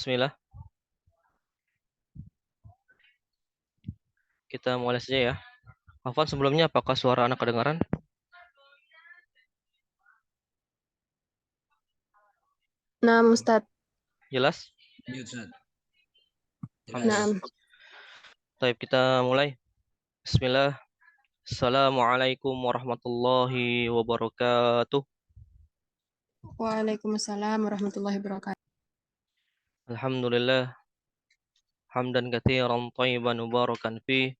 Bismillah, kita mulai saja ya. Afwan, sebelumnya apakah suara anak kedengaran? Nah, Ustadz. Jelas? Alhamdulillah. Nah, Baik, kita mulai. Bismillah. Assalamualaikum warahmatullahi wabarakatuh. Waalaikumsalam warahmatullahi wabarakatuh. Alhamdulillah. Hamdan katsiran thayyiban mubarakan fih.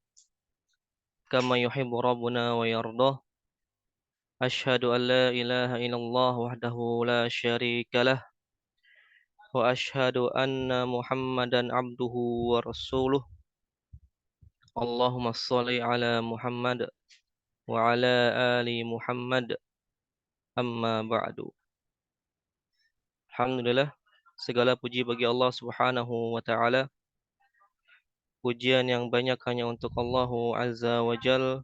Kama yuhibbu rabbuna wa yardah. Asyhadu an la ilaha illallah wahdahu la syarika lah. Wa asyhadu anna Muhammadan abduhu wa rasuluh. Allahumma shalli ala Muhammad wa ala ali Muhammad. Amma ba'du. Alhamdulillah, segala puji bagi Allah Subhanahu wa taala. Pujian yang banyak hanya untuk Allah Azza wa Jal.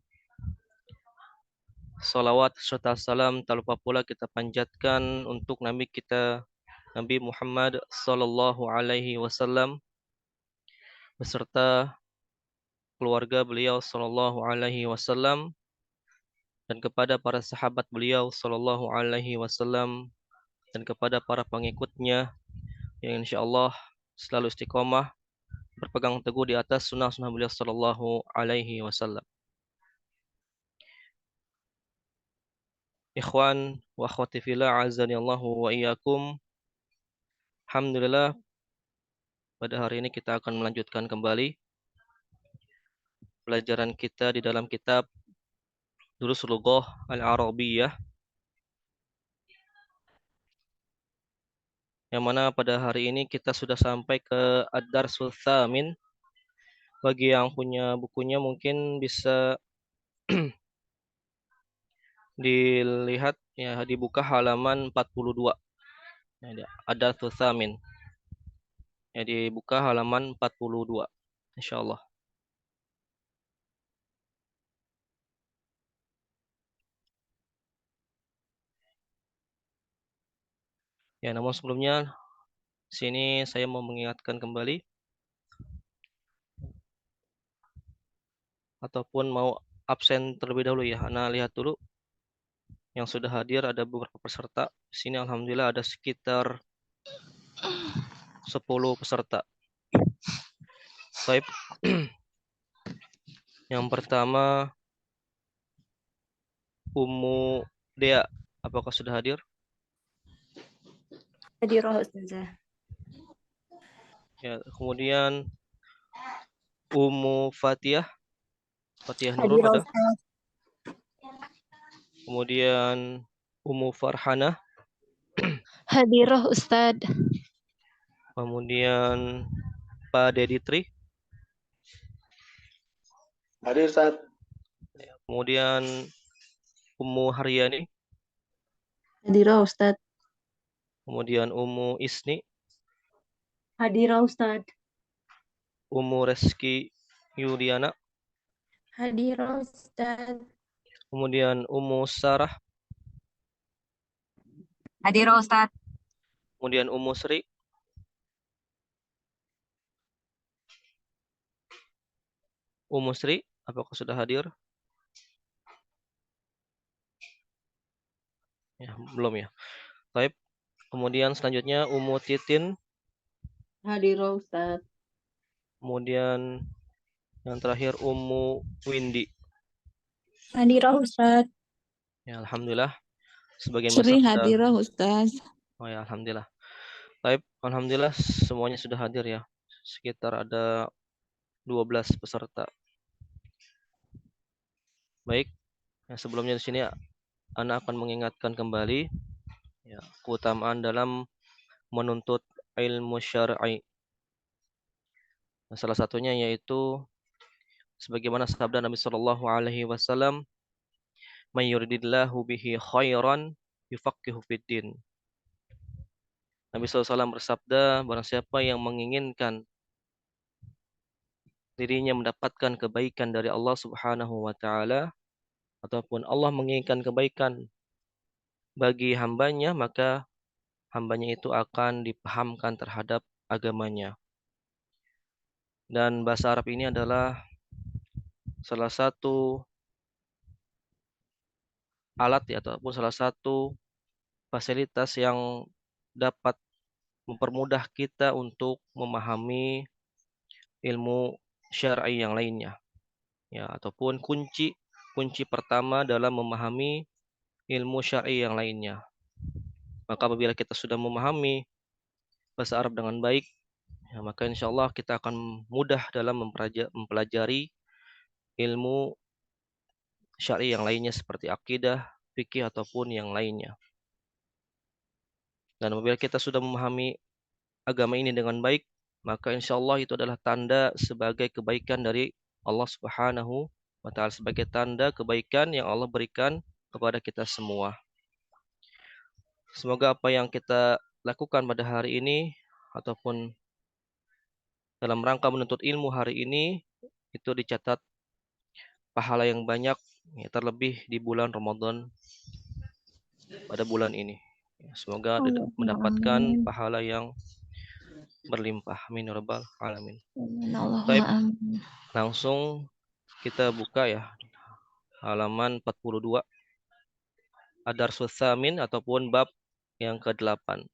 Salawat serta salam tak lupa pula kita panjatkan untuk Nabi kita Nabi Muhammad sallallahu alaihi wasallam beserta keluarga beliau sallallahu alaihi wasallam dan kepada para sahabat beliau sallallahu alaihi wasallam dan kepada para pengikutnya yang insyaallah selalu istiqomah berpegang teguh di atas sunnah-sunnah beliau sallallahu alaihi wasallam. Ikhwan wa akhwati fillah azanillahu wa iyyakum. Alhamdulillah, pada hari ini kita akan melanjutkan kembali pelajaran kita di dalam kitab Durusul Lughah Al-Arabiyyah, yang mana pada hari ini kita sudah sampai ke Ad-Darsul Tsamin. Bagi yang punya bukunya mungkin bisa dilihat ya, dibuka halaman 42. Ya, Ad-Darsul Tsamin. Ya, dibuka halaman 42 insyaallah. Ya, namun sebelumnya sini saya mau mengingatkan kembali ataupun mau absen terlebih dahulu ya. Ana lihat dulu yang sudah hadir ada beberapa peserta. Di sini alhamdulillah ada sekitar 10 peserta. Baik. Yang pertama Ummu Dea, apakah sudah hadir? Hadirah Ustazah. Ya, kemudian Ummu Fatihah Nurul Hadirah ada. Ustaz. Kemudian Ummu Farhanah. Hadirah Ustaz. Kemudian Pak Deditri. Hadir Ustaz. Kemudian Ummu Haryani. Hadirah Ustaz. Kemudian Ummu Isni. Hadirah Ustaz. Ummu Reski Yuliana. Hadirah Ustaz. Kemudian Ummu Sarah. Hadirah Ustaz. Kemudian Ummu Sri. Ummu Sri, apakah sudah hadir? Ya, belum ya. Baik. Kemudian selanjutnya Ummu Titin. Hadirah Ustaz. Kemudian yang terakhir Ummu Windy. Hadirah Ustaz. Ya, alhamdulillah. Sebagian Sri besar sudah. hadirah Ustaz. Oh ya, alhamdulillah. Baik, alhamdulillah semuanya sudah hadir ya. Sekitar ada 12 peserta. Baik. Ya, sebelumnya di sini Ana akan mengingatkan kembali ya, keutamaan dalam menuntut ilmu syar'i. Nah, salah satunya yaitu sebagaimana sabda Nabi Shallallahu alaihi wasallam, "May yuridillahu bihi khairan yufaqihu fiddin." Nabi SAW bersabda, barang siapa yang menginginkan dirinya mendapatkan kebaikan dari Allah Subhanahu wa taala ataupun Allah menginginkan kebaikan bagi hambanya, maka hambanya itu akan dipahamkan terhadap agamanya. Dan bahasa Arab ini adalah salah satu alat ya, ataupun salah satu fasilitas yang dapat mempermudah kita untuk memahami ilmu syar'i yang lainnya ya, ataupun kunci pertama dalam memahami ilmu syar'i yang lainnya. Maka apabila kita sudah memahami bahasa Arab dengan baik, ya, maka insya Allah kita akan mudah dalam mempelajari ilmu syar'i yang lainnya seperti akidah, fikih ataupun yang lainnya. Dan apabila kita sudah memahami agama ini dengan baik, maka insya Allah itu adalah tanda sebagai kebaikan dari Allah Subhanahu wa Ta'ala, sebagai tanda kebaikan yang Allah berikan kepada kita semua. Semoga apa yang kita lakukan pada hari ini ataupun dalam rangka menuntut ilmu hari ini itu dicatat pahala yang banyak, ya, terlebih di bulan Ramadan pada bulan ini. Ya, semoga mendapatkan Amin. pahala yang berlimpah. Amin ya rabbal alamin. Allahumma Baik, amin. langsung kita buka ya halaman 42. Ad-Darsus Tsamin ataupun bab yang ke-8.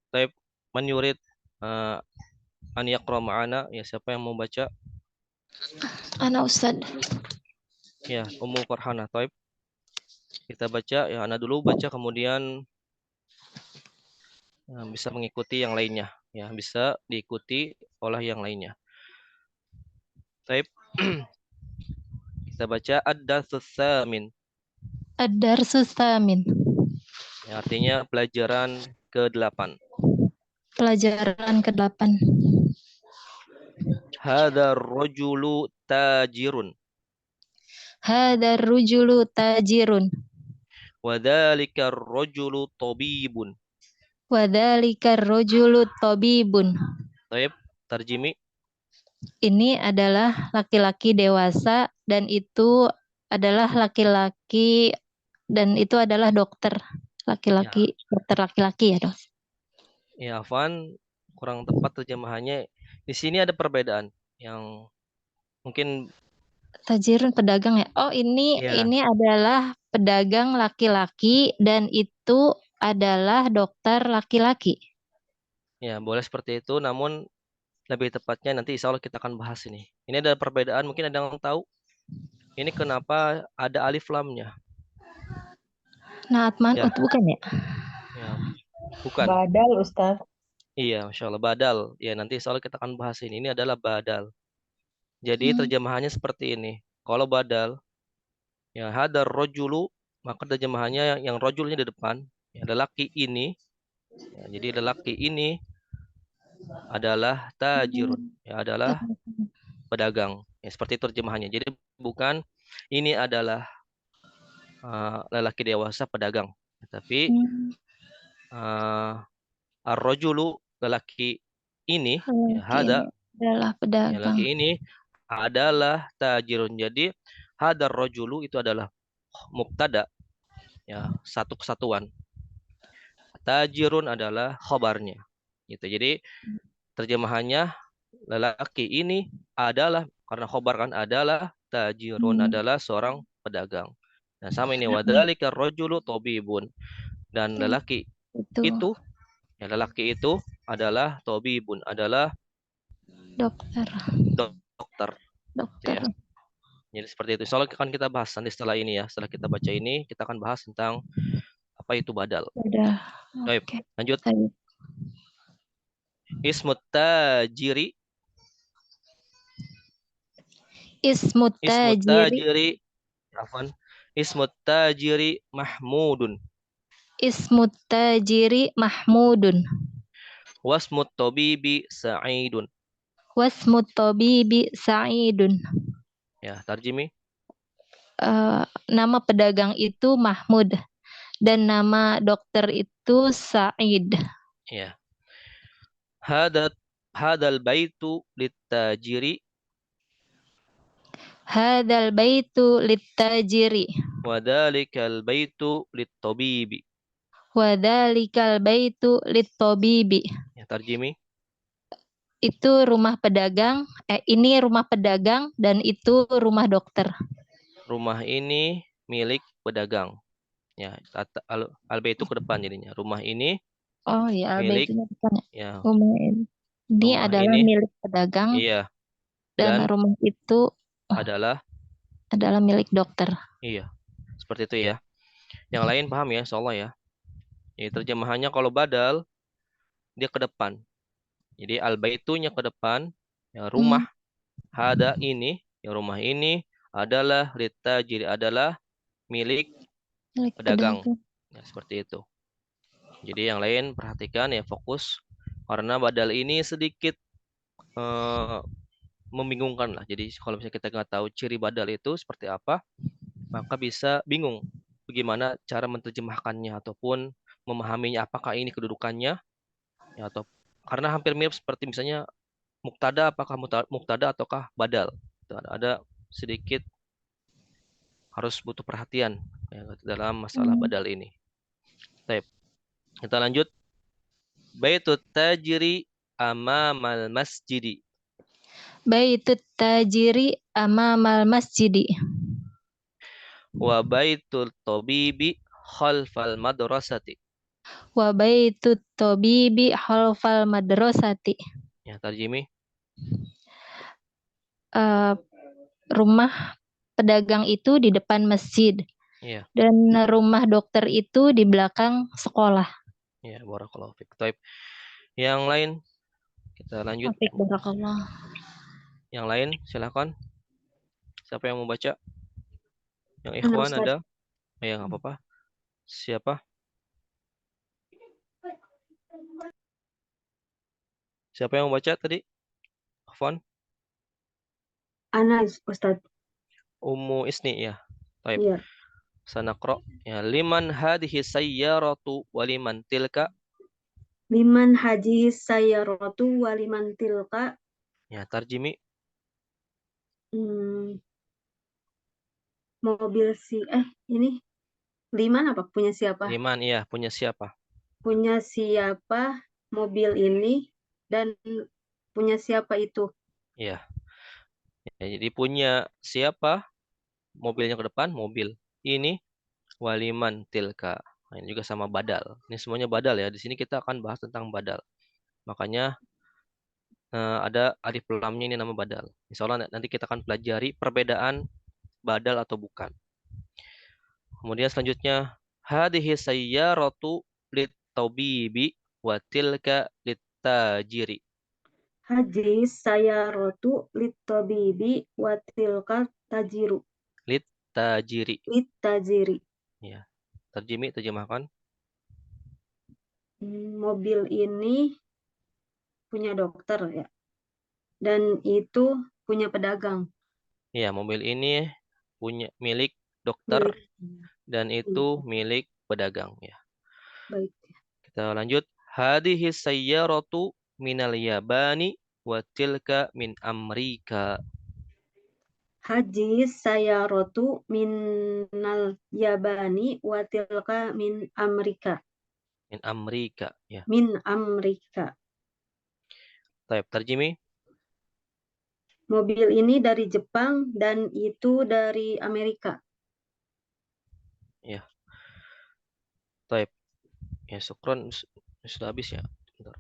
Baik, man yurid an yaqra ma'ana, ya siapa yang mau baca? Ana Ustad. Ya, Ummu Farhana. Baik. Kita baca ya, ana dulu baca kemudian bisa mengikuti yang lainnya ya, bisa diikuti oleh yang lainnya. Baik. Kita baca Ad-Darsus Tsamin. Ad-Darsus Tsamin. Ya, artinya pelajaran ke-8. Pelajaran ke-8. Hadzal rajulu tajirun Hadzal rajulu tajirun wa dzalika rajulu tabibun. wa dzalika rajulu tabibun. Baik, tarjimi. Ini adalah laki-laki dewasa dan itu adalah laki-laki dan itu adalah dokter laki-laki, dokter laki-laki ya, Dok. Ya, Afwan, kurang tepat terjemahannya. Di sini ada perbedaan yang mungkin Tajirun pedagang ya. Oh, ini ya, adalah pedagang laki-laki dan itu adalah dokter laki-laki. ya boleh seperti itu. Namun lebih tepatnya nanti insya Allah kita akan bahas ini. Ini ada perbedaan. Mungkin ada yang tahu. Ini kenapa ada alif lamnya? Naat man'ut Ya, bukan ya? ya, bukan. Badal, Ustaz. Iya, Masya Allah, badal. Ya, nanti insya Allah kita akan bahas ini. Ini adalah badal. Jadi Hmm. terjemahannya seperti ini. Kalau badal, ya hadar rojulu, maka terjemahannya yang rojulnya di depan. Ya, lelaki ini. Ya, jadi lelaki ini adalah tajirun. Ya, adalah pedagang. Ya, seperti itu terjemahannya. Jadi bukan ini adalah lelaki dewasa pedagang. Tapi ar-rajulu, lelaki ini, ya Laki hada, ini adalah ya pedagang. lelaki ini adalah tajirun. Jadi hadar rajulu itu adalah mubtada, ya satu kesatuan. Tajirun adalah khobarnya. Gitu. Jadi terjemahannya lelaki ini adalah, karena khobar kan, adalah tajirun, adalah seorang pedagang. Nah, sama ini wadzalika rajulu tabibun, dan lelaki Itu ya lelaki itu adalah tabibun, adalah dokter. dokter. Gitu Dokter. ya. Jadi seperti itu. Soalnya akan kita bahas nanti setelah ini ya. Setelah kita baca ini, kita akan bahas tentang apa itu badal. Udah. Baik, Oke. lanjut. Baik. Ismut tajiri. Ismut Ismut tajiri. tajiri. Afwan. Ismut tajiri Mahmudun. Ismut tajiri Mahmudun. Wasmut tabibi Sa'idun. Wasmut tabibi Sa'idun. Ya, tarjimi. Nama pedagang itu Mahmud dan nama dokter itu Sa'id. Ya. Hadal baitu litajiri. Hadal baitu litajiri. Wadalikal baitu litabibi. Wadzalikal baitu lit-tabibi. Ya, tarjimi. Itu rumah pedagang, ini rumah pedagang dan itu rumah dokter. Rumah ini milik pedagang. Ya, al-baitu ke depan jadinya. Rumah ini Oh ya, milik, al-baitunya depan ya. ya, Rumah ini rumah adalah ini, milik pedagang iya, dan dan rumah itu adalah, adalah milik dokter. iya, seperti itu ya. Yang lain paham ya, insyaallah ya. Jadi terjemahannya kalau badal, dia ke depan. Jadi al-baitunya ke depan, ya, rumah hada ini, ya, rumah ini adalah litajiri, adalah milik Milik pedagang. pedagang. Ya, seperti itu. Jadi yang lain perhatikan ya, fokus karena badal ini sedikit eh, membingungkan lah. Jadi kalau misalnya kita nggak tahu ciri badal itu seperti apa, maka bisa bingung bagaimana cara menerjemahkannya ataupun memahaminya, apakah ini kedudukannya ya, atau karena hampir mirip seperti misalnya muktada, apakah muktada ataukah badal. Itu ada sedikit harus butuh perhatian ya, dalam masalah badal ini. Baik, kita lanjut. Baitut tajiri amamal masjidi. Baitut tajiri amamal masjidi. Wa baitul tabibi khalfal madrasati. Wa baitut tabibi khalfal madrasati. Ya, tarjimi. Rumah pedagang itu di depan masjid Iya, dan rumah dokter itu di belakang sekolah. ya, barakallahu fiik. Taib. Yang lain kita lanjut. Afik barakallah. Yang lain silakan. Siapa yang mau baca? Yang Ana ikhwan Ustaz. ada? Ya, nggak apa-apa. Siapa? Siapa yang mau baca tadi? Ikhwan? Ana Ustaz. Ummu Isni ya. Taib. Iya. Sanaqra. Ya, liman hadhihi sayyaratu wa liman tilka. Liman haji sayyaratu waliman tilka. Ya, tarjimi. Mobil ini liman apa punya siapa? Liman, iya, punya siapa? Punya siapa mobil ini dan punya siapa itu? Iya. Ya, jadi punya siapa mobilnya ke depan? Mobil. Ini waliman tilka. Nah, ini juga sama badal. Ini semuanya badal ya. Di sini kita akan bahas tentang badal. Makanya ada alif lamnya, ini nama badal. Insya Allah nanti kita akan pelajari perbedaan badal atau bukan. Kemudian selanjutnya hadhihi sayyaratu lit-tabibi wa tilka lit-tajiri. Haji sayyaratu lit-tabibi wa tilka tajiru. Lit-tajiri. Lit-tajiri. Ya. Terjemahkan. Mobil ini punya dokter ya. Dan itu punya pedagang. Ya, mobil ini punya milik dokter dan itu milik pedagang ya. Baik. Kita lanjut. Hadhihi sayyaratu minal yabani wa tilka min Amerika. Haji sayyaratu minal yabani wa tilka min Amerika. Min Amerika ya. Min Amerika. Taib, terjemi. Mobil ini dari Jepang dan itu dari Amerika. Ya. Taib. Ya, syukron sudah habis ya. Bentar.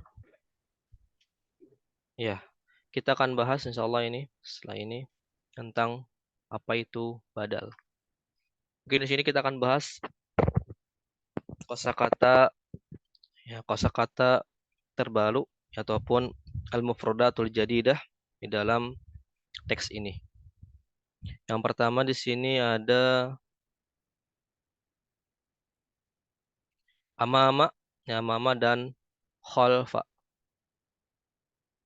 Ya, kita akan bahas insyaallah ini setelah ini tentang apa itu badal. Mungkin di sini kita akan bahas kosakata ya, kosakata terbaru ataupun al-mufradatul jadidah di dalam teks ini. Yang pertama di sini ada amama, ya, amama dan khalfa.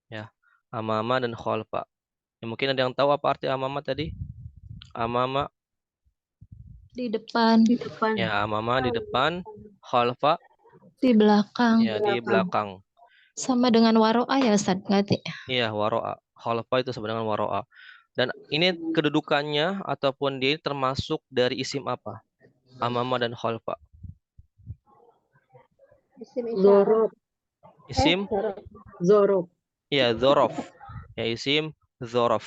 Ya, amama dan khalfa. Ya, mungkin ada yang tahu apa arti amama tadi? Amama Di depan. Di depan. ya, amama di depan, khalfa Di belakang. ya di belakang. Sama dengan waro'a ya Ustaz? Iya, waro'a. Khalfa itu sama dengan waro'a. Dan ini kedudukannya ataupun dia termasuk dari isim apa? Amama dan khalfa. Isim isyarat. Zorof. Isim Zorof. ya dzaraf. Ya isim dzaraf.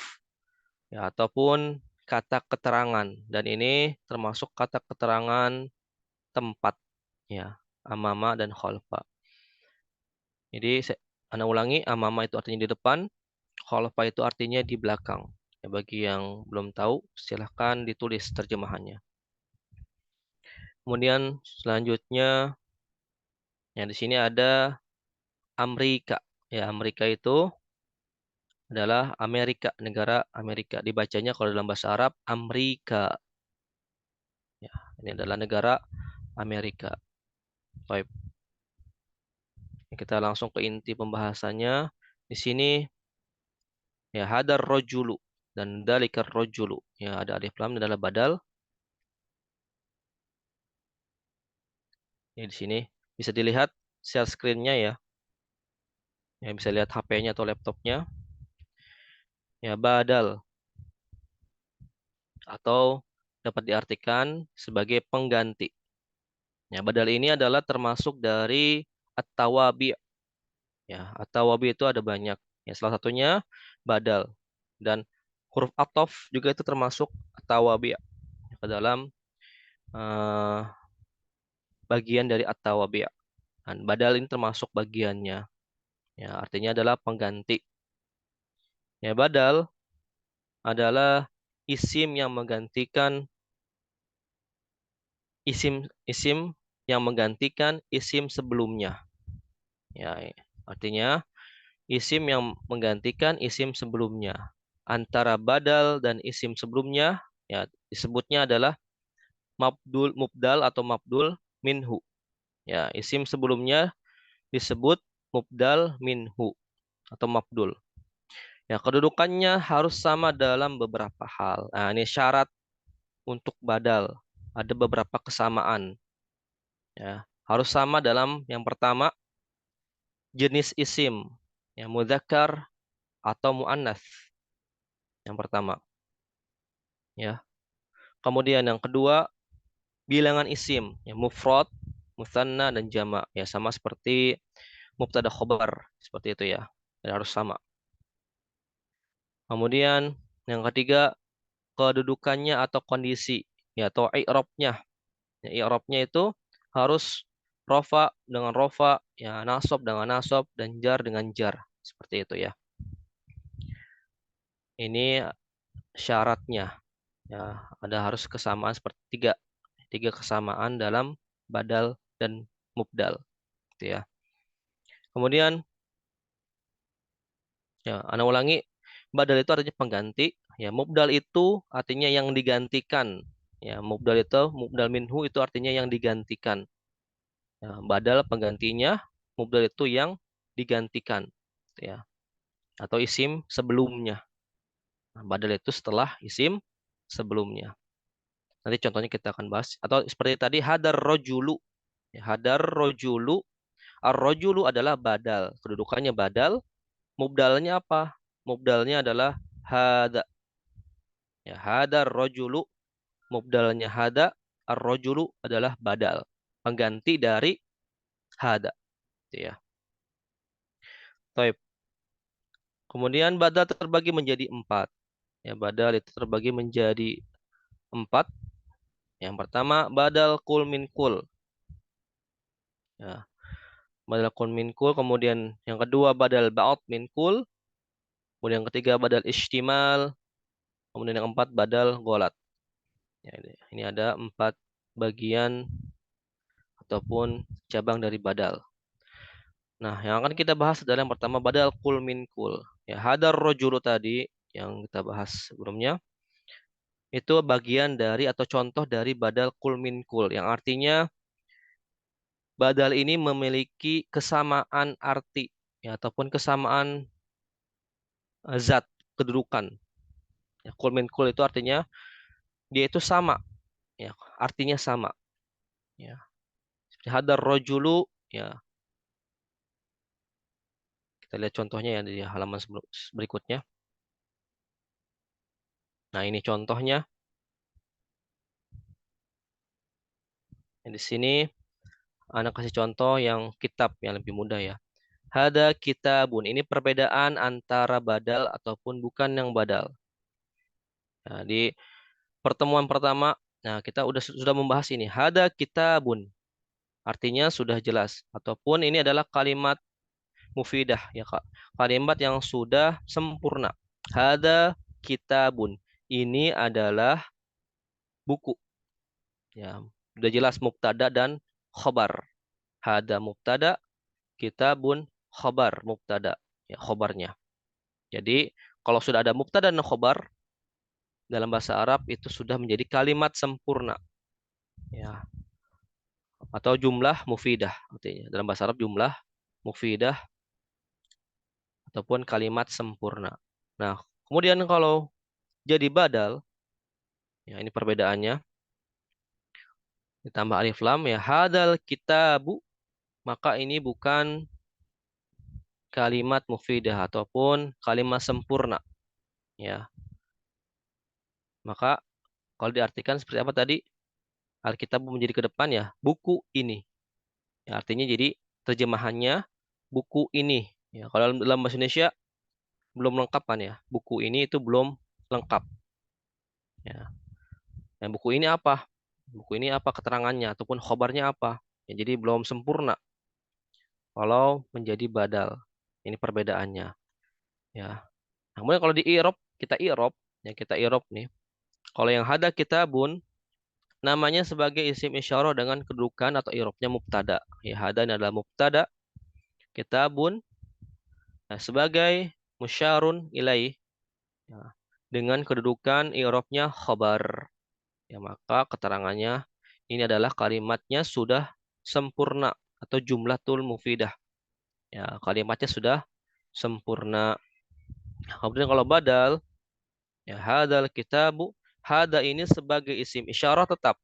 Ya ataupun kata keterangan, dan ini termasuk kata keterangan tempat, ya, amama dan khalfa. Jadi Ana ulangi, amama itu artinya di depan, khalfa itu artinya di belakang. Ya, bagi yang belum tahu, silahkan ditulis terjemahannya. Kemudian selanjutnya, ya di sini ada Amerika. Ya, Amerika itu adalah Amerika, negara Amerika. Dibacanya kalau dalam bahasa Arab, Amerika. Ya, ini adalah negara Amerika. Baik. Kita langsung ke inti pembahasannya. Di sini ya hadar rojulu dan dalikar rojulu. Ya ada alif lam adalah badal. Ya di sini bisa dilihat share screen-nya ya. Ya bisa lihat HP-nya atau laptopnya. Ya badal atau dapat diartikan sebagai pengganti. Ya badal ini adalah termasuk dari at-tawabi'. Ya, at-tawabi itu ada banyak. Ya salah satunya badal, dan huruf ataf juga itu termasuk at-tawabi' ke dalam bagian dari at-tawabi'. Dan badal ini termasuk bagiannya. Ya, artinya adalah pengganti. Ya, badal adalah isim yang menggantikan isim yang menggantikan isim sebelumnya. Ya, artinya isim yang menggantikan isim sebelumnya. Antara badal dan isim sebelumnya ya disebutnya adalah mubdal atau mabdul minhu. Ya, isim sebelumnya disebut mubdal minhu atau mabdul. Ya, kedudukannya harus sama dalam beberapa hal. Nah, ini syarat untuk badal. Ada beberapa kesamaan. Ya, harus sama dalam yang pertama jenis isim, ya mudzakkar atau muannats. Yang pertama, ya. Kemudian yang kedua bilangan isim, ya mufrad, mutsanna dan jama'. Ya sama seperti mubtada khobar, seperti itu ya. Ya, harus sama. Kemudian yang ketiga kedudukannya atau kondisi, ya atau i'rabnya. Ya, i'rabnya itu harus rofa dengan rofa, ya nasab dengan nasab dan jar dengan jar. Seperti itu ya. Ini syaratnya. Ya, ada harus kesamaan seperti tiga kesamaan dalam badal dan mubdal, gitu ya. Kemudian ya, Ana ulangi, badal itu artinya pengganti, ya mubdal itu artinya yang digantikan. Ya, mubdal itu mubdal minhu itu artinya yang digantikan. Ya, badal penggantinya, mubdal itu yang digantikan, gitu ya. Atau isim sebelumnya. Nah, badal itu setelah isim sebelumnya. Nanti contohnya kita akan bahas. Atau seperti tadi hadar rojulu. Ya, hadar rojulu. Ar-rojulu adalah badal. Kedudukannya badal. Mubdalnya apa? Mubdalnya adalah hada. Ya, hadar rojulu. Mubdalnya hada. Ar-rojulu adalah badal. Pengganti dari hada. Gitu ya. Taib. Kemudian badal terbagi menjadi 4. Ya, badal itu terbagi menjadi 4. Yang pertama badal kul min kul. Ya, badal kul min kul. Kemudian yang kedua badal ba'd min kul. Kemudian yang ketiga badal istimal. Kemudian yang keempat badal golat. Ya, ini ada 4 bagian ataupun cabang dari badal. Nah, yang akan kita bahas adalah yang pertama badal kul min kul. Ya, hadar rojulu tadi yang kita bahas sebelumnya itu bagian dari atau contoh dari badal kul min kul yang artinya badal ini memiliki kesamaan arti, ya ataupun kesamaan zat, kedudukan. Ya, kul min kul itu artinya dia itu sama, ya artinya sama. Ya, seperti hadar rojulu, ya kita lihat contohnya ya di halaman berikutnya. Nah, ini contohnya. Di sini Anak kasih contoh yang kitab yang lebih mudah ya. Hada kitabun. Ini perbedaan antara badal ataupun bukan yang badal. Nah, di pertemuan pertama, nah kita sudah membahas ini. Hada kitabun. Artinya sudah jelas. Ataupun ini adalah kalimat mufidah ya Kak. Kalimat yang sudah sempurna. Hada kitabun. Ini adalah buku. Ya, sudah jelas mubtada dan khobar. Hada mubtada, kitabun khobar mubtada. Ya, khobarnya. Jadi kalau sudah ada mubtada dan khobar dalam bahasa Arab itu sudah menjadi kalimat sempurna. Ya, atau jumlah mufidah artinya. Dalam bahasa Arab jumlah mufidah ataupun kalimat sempurna. Nah, kemudian kalau jadi badal, ya ini perbedaannya. Ditambah alif lam ya hadal kitabu, maka ini bukan kalimat mufidah ataupun kalimat sempurna. Ya, maka kalau diartikan seperti apa tadi? Alkitab menjadi ke depan ya buku ini. Ya, artinya jadi terjemahannya buku ini. Ya, kalau dalam bahasa Indonesia belum lengkap kan ya. Buku ini itu belum lengkap. Ya. Dan buku ini apa? Buku ini apa keterangannya ataupun khobarnya apa? Ya, jadi belum sempurna. Kalau menjadi badal. Ini perbedaannya. Ya. Namun kalau di i'rab, kita i'rab, ya kita i'rab nih. Kalau yang hada kitabun namanya sebagai isim isyarah dengan kedudukan atau i'rabnya mubtada. Ya, hada ini adalah mubtada, kitabun nah, sebagai musyarun ilaih ya, dengan kedudukan i'rabnya khabar. Ya, maka keterangannya ini adalah kalimatnya sudah sempurna atau jumlatul mufidah. Ya, kalimatnya sudah sempurna. Kemudian kalau badal, ya hadal kitabu, hada ini sebagai isim isyarah tetap.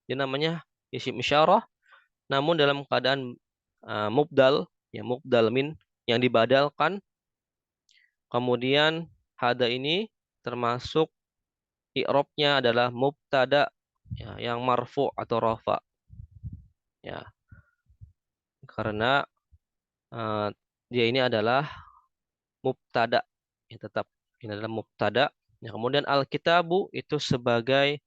Dia namanya isim isyarah, namun dalam keadaan mubdal, ya mubdal min yang dibadalkan. Kemudian hada ini termasuk i'rabnya adalah mubtada ya, yang marfu atau rafa. Ya, karena eh, dia ini adalah mubtada. Ya, tetap ini adalah mubtada. Ya, kemudian al-kitabu itu sebagai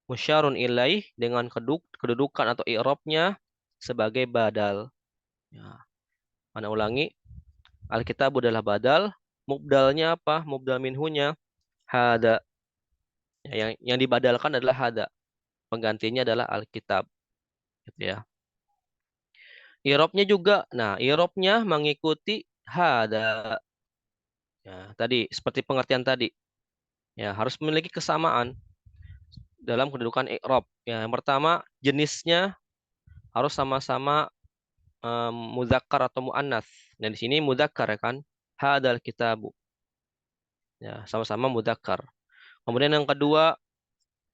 musyarun ilaih dengan kedudukan atau i'rabnya sebagai badal. Ya, mana ulangi, al-kitabu adalah badal, mubdalnya apa? Mubdal minhunya hada. Ya, yang dibadalkan adalah hada. Penggantinya adalah alkitab. Gitu ya. I'rabnya juga, nah i'rabnya mengikuti hada. Ya, tadi seperti pengertian tadi. Ya, harus memiliki kesamaan dalam kedudukan i'rab. Ya, yang pertama jenisnya harus sama-sama muzakkar atau muannats. Nah, di sini muzakkar ya kan? Hadal kitabu. Ya, sama-sama muzakkar. Kemudian yang kedua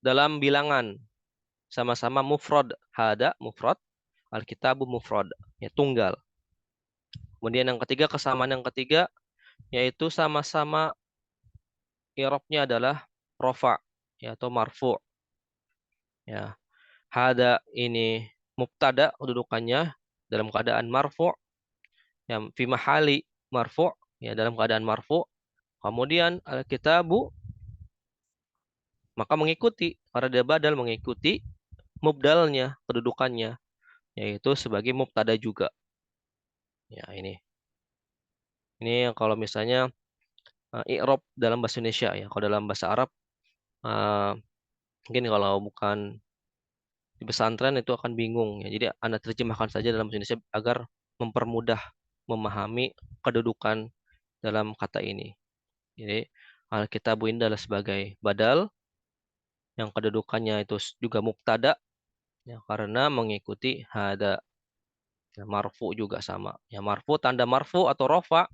dalam bilangan sama-sama mufrad. Hada mufrad, al-kitabu mufrad. Ya, tunggal. Kemudian yang ketiga kesamaan yang ketiga yaitu sama-sama i'rabnya adalah rofa ya atau marfu. Ya, hada ini mubtada kedudukannya dalam keadaan marfu, yang fi mahali marfu ya dalam keadaan marfu. Kemudian al-kitabu maka mengikuti karena dia badal mengikuti mubdalnya kedudukannya yaitu sebagai mubtada juga. Ya, ini kalau misalnya i'rab dalam bahasa Indonesia ya. Kalau dalam bahasa Arab uh, mungkin kalau bukan di pesantren itu akan bingung ya. Jadi Anda terjemahkan saja dalam bahasa Indonesia agar mempermudah memahami kedudukan dalam kata ini. Jadi al-kitabu ini adalah sebagai badal yang kedudukannya itu juga mubtada ya karena mengikuti hada. Ya, marfu juga sama. Ya marfu tanda marfu atau rofa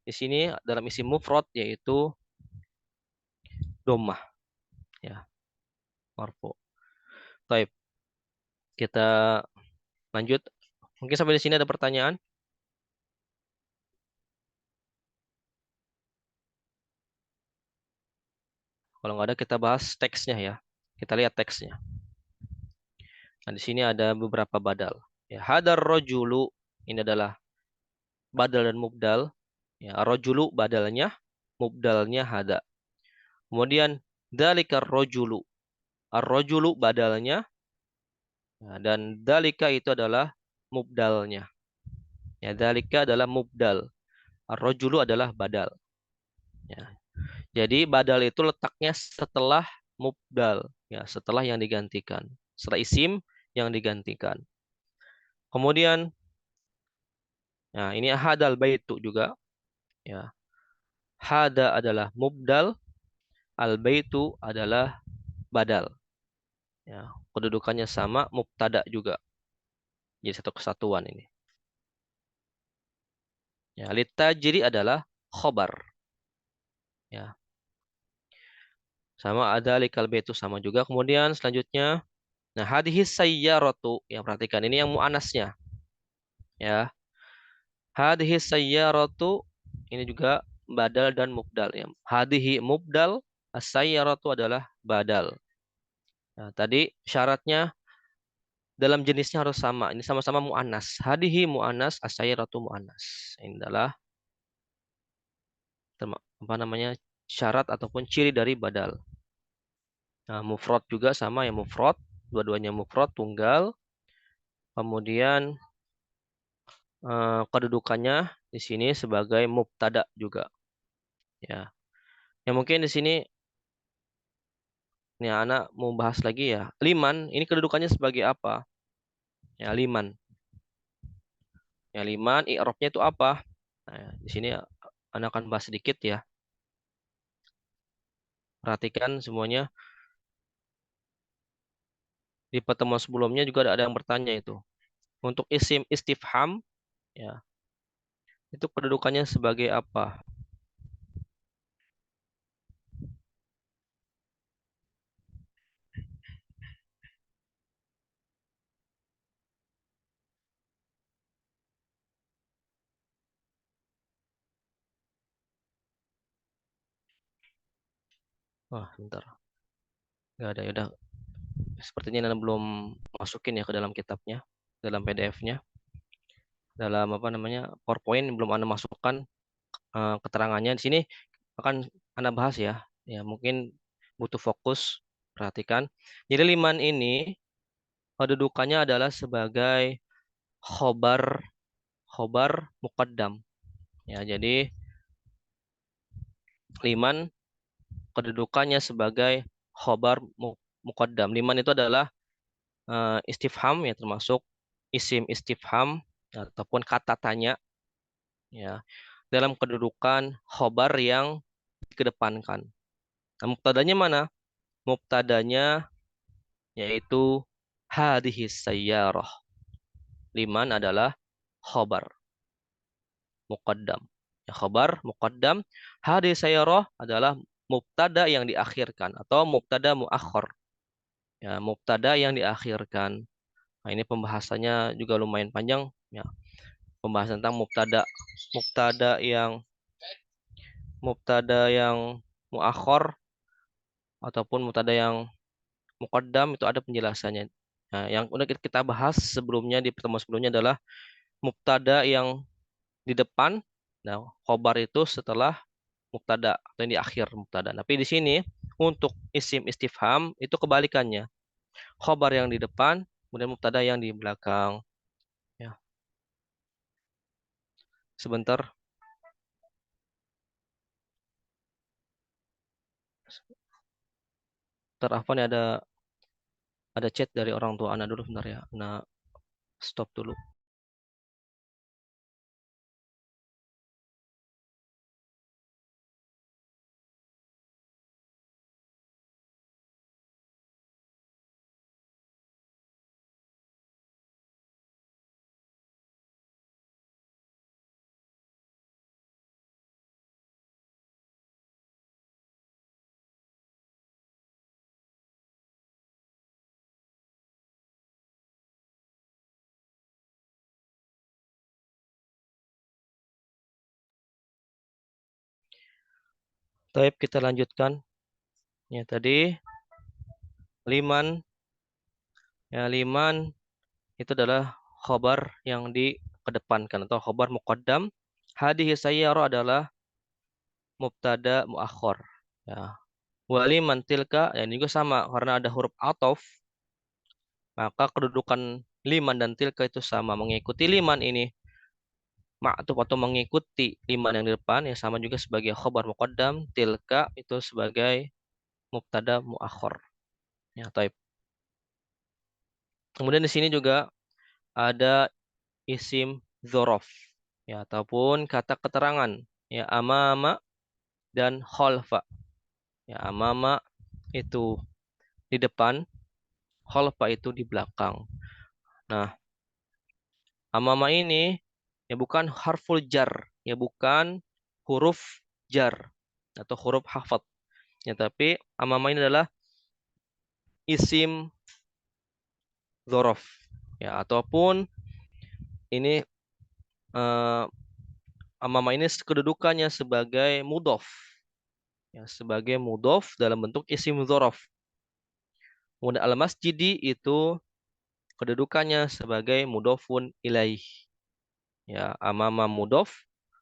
di sini dalam isim mufrad yaitu dhammah ya marfu. Baik, kita lanjut. Mungkin sampai di sini ada pertanyaan? Kalau nggak ada kita bahas teksnya ya. Kita lihat teksnya. Nah, di sini ada beberapa badal. Ya, hadar rojulu ini adalah badal dan mubdal. Ya, rojulu badalnya, mubdalnya hada. Kemudian dalikar rojulu, ar-rojulu badalnya, ya, dan dalika itu adalah mubdalnya. Ya, dalika adalah mubdal, ar-rojulu adalah badal. Ya. Jadi badal itu letaknya setelah mubdal, ya, setelah yang digantikan, setelah isim yang digantikan. Kemudian, nah ini hadal baitu juga, ya. Hada adalah mubdal, al baitu adalah badal. Ya, kedudukannya sama, mubtada juga. Jadi satu kesatuan ini. Ya, litajri adalah khobar. Ya, sama ada likal baitu sama juga. Kemudian selanjutnya, nah hadhihi sayyaratu, yang perhatikan ini yang muannasnya. Ya, hadhihi sayyaratu ini juga badal dan mubdal ya. Hadhihi mubdal, as-sayyaratu adalah badal. Nah, tadi syaratnya dalam jenisnya harus sama. Ini sama-sama mu'annas. Hadihi mu'annas, as-sayyaratu mu'annas. Ini adalah apa namanya? Syarat ataupun ciri dari badal. Nah, mufrad juga sama ya, mufrad. Dua-duanya mufrad, tunggal. Kemudian kedudukannya di sini sebagai mubtada juga. Ya. Ya mungkin di sini nih anak mau bahas lagi ya. Liman ini kedudukannya sebagai apa? Ya, liman. Ya, liman i'rabnya itu apa? Nah, di sini anak akan bahas sedikit ya. Perhatikan semuanya. Di pertemuan sebelumnya juga ada yang bertanya itu. Untuk isim istifham, ya, itu kedudukannya sebagai apa? Wah, bentar. Nggak ada, ya udah. Sepertinya Anda belum masukin ya ke dalam kitabnya, dalam PDF-nya. Dalam apa namanya? PowerPoint belum Anda masukkan keterangannya. Di sini akan Anda bahas ya. Ya, mungkin butuh fokus, perhatikan. Jadi liman ini kedudukannya adalah sebagai khobar khobar muqaddam. Ya, jadi liman kedudukannya sebagai khobar muqaddam. Liman itu adalah istifham ya, termasuk isim istifham ataupun kata tanya ya, dalam kedudukan khobar yang dikedepankan. Nah, mubtadanya mana? Mubtadanya yaitu hadhihi sayyarah. Liman adalah khobar muqaddam. Ya, khobar muqaddam. Hadhihi sayyarah adalah mubtada yang diakhirkan atau mubtada muakhir. Ya, mubtada yang diakhirkan. Nah, ini pembahasannya juga lumayan panjang ya. Pembahasan tentang mubtada mubtada yang muakhir ataupun mubtada yang muqaddam itu ada penjelasannya. Nah, yang udah kita bahas sebelumnya di pertemuan sebelumnya adalah mubtada yang di depan. Nah, khobar itu setelah mubtada atau yang di akhir mubtada. Tapi di sini untuk isim istifham itu kebalikannya. Khobar yang di depan, kemudian mubtada yang di belakang. Ya, sebentar. Bentar, apa nih ada chat dari orang tua anak dulu sebentar ya. Anak stop dulu. Baik, kita lanjutkan. Ya, tadi liman Ya, liman itu adalah khobar yang dikedepankan atau khobar muqaddam. Hadhihi sayyarah adalah mubtada muakhir. Ya. Waliman tilka yang juga sama karena ada huruf ataf, maka kedudukan liman dan tilka itu sama, mengikuti liman ini ma'tuf atau mengikuti liman yang di depan ya sama juga sebagai khobar muqaddam, tilka itu sebagai mubtada muakhir. Ya, taib. Kemudian di sini juga ada isim dzaraf ya ataupun kata keterangan ya amama dan khalfa. Ya amama itu di depan, khalfa itu di belakang. Nah, amama ini ya bukan harful jar, ya bukan huruf jar atau huruf hafat. Ya, tapi amama ini adalah isim dzaraf ya ataupun ini eh, amama ini kedudukannya sebagai mudhof ya sebagai mudhof dalam bentuk isim dzaraf. Kemudian al-masjidi itu kedudukannya sebagai mudhofun ilaih. Ya, amama mudhof,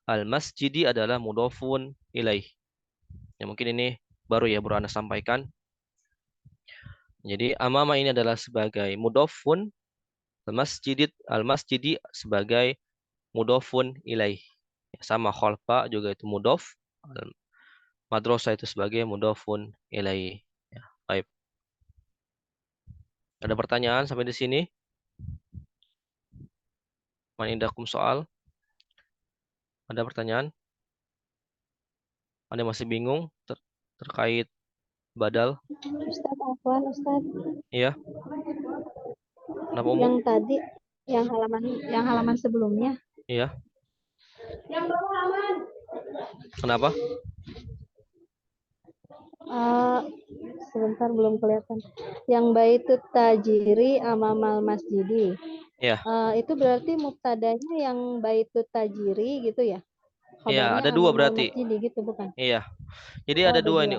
al-masjidi adalah mudhofun ilaih. Ya, mungkin ini baru Anda sampaikan. Jadi amama ini adalah sebagai mudhofun, al-masjidi sebagai mudhofun ilaih. Ya, sama khalfa juga itu mudhof, madrasah itu sebagai mudhofun ilaih. Ya, baik. Ada pertanyaan sampai di sini? Man indakum soal? Ada pertanyaan? Anda masih bingung terkait badal? Ustaz Afwan, Ustaz. Iya. Kenapa Yang tadi, yang halaman sebelumnya. Iya. Yang bawah halaman. Kenapa? Sebentar belum kelihatan. Yang baitut tajiri amamal masjidi. Iya. Itu berarti mubtadanya yang baitut tajiri gitu ya? Iya, Khabarnya ada dua amamal berarti. masjidi gitu bukan? Iya. Jadi Oh, ada ada dua dua. ini,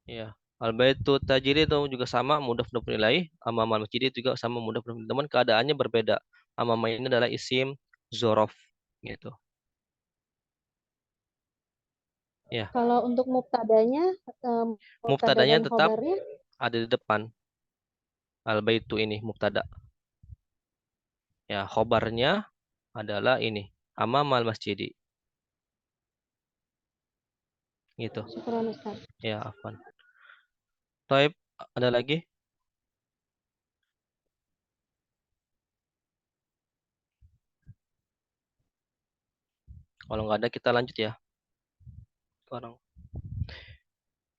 Iya. Al-baitu tajiri itu juga sama mudhaf mudhaf ilaih, amamal masjid itu juga sama mudhaf mudhaf. Teman keadaannya berbeda. Amama ini adalah isim dzaraf gitu. Ya. Kalau untuk mubtadanya, mubtada Mubtadanya dan tetap khabarnya ada di depan. Al-baitu ini mubtada. Ya, khobarnya adalah ini, amamal masjidi. Gitu. syukran Ustaz. Ya, afwan. Taib, ada lagi? Kalau nggak ada kita lanjut ya. Sekarang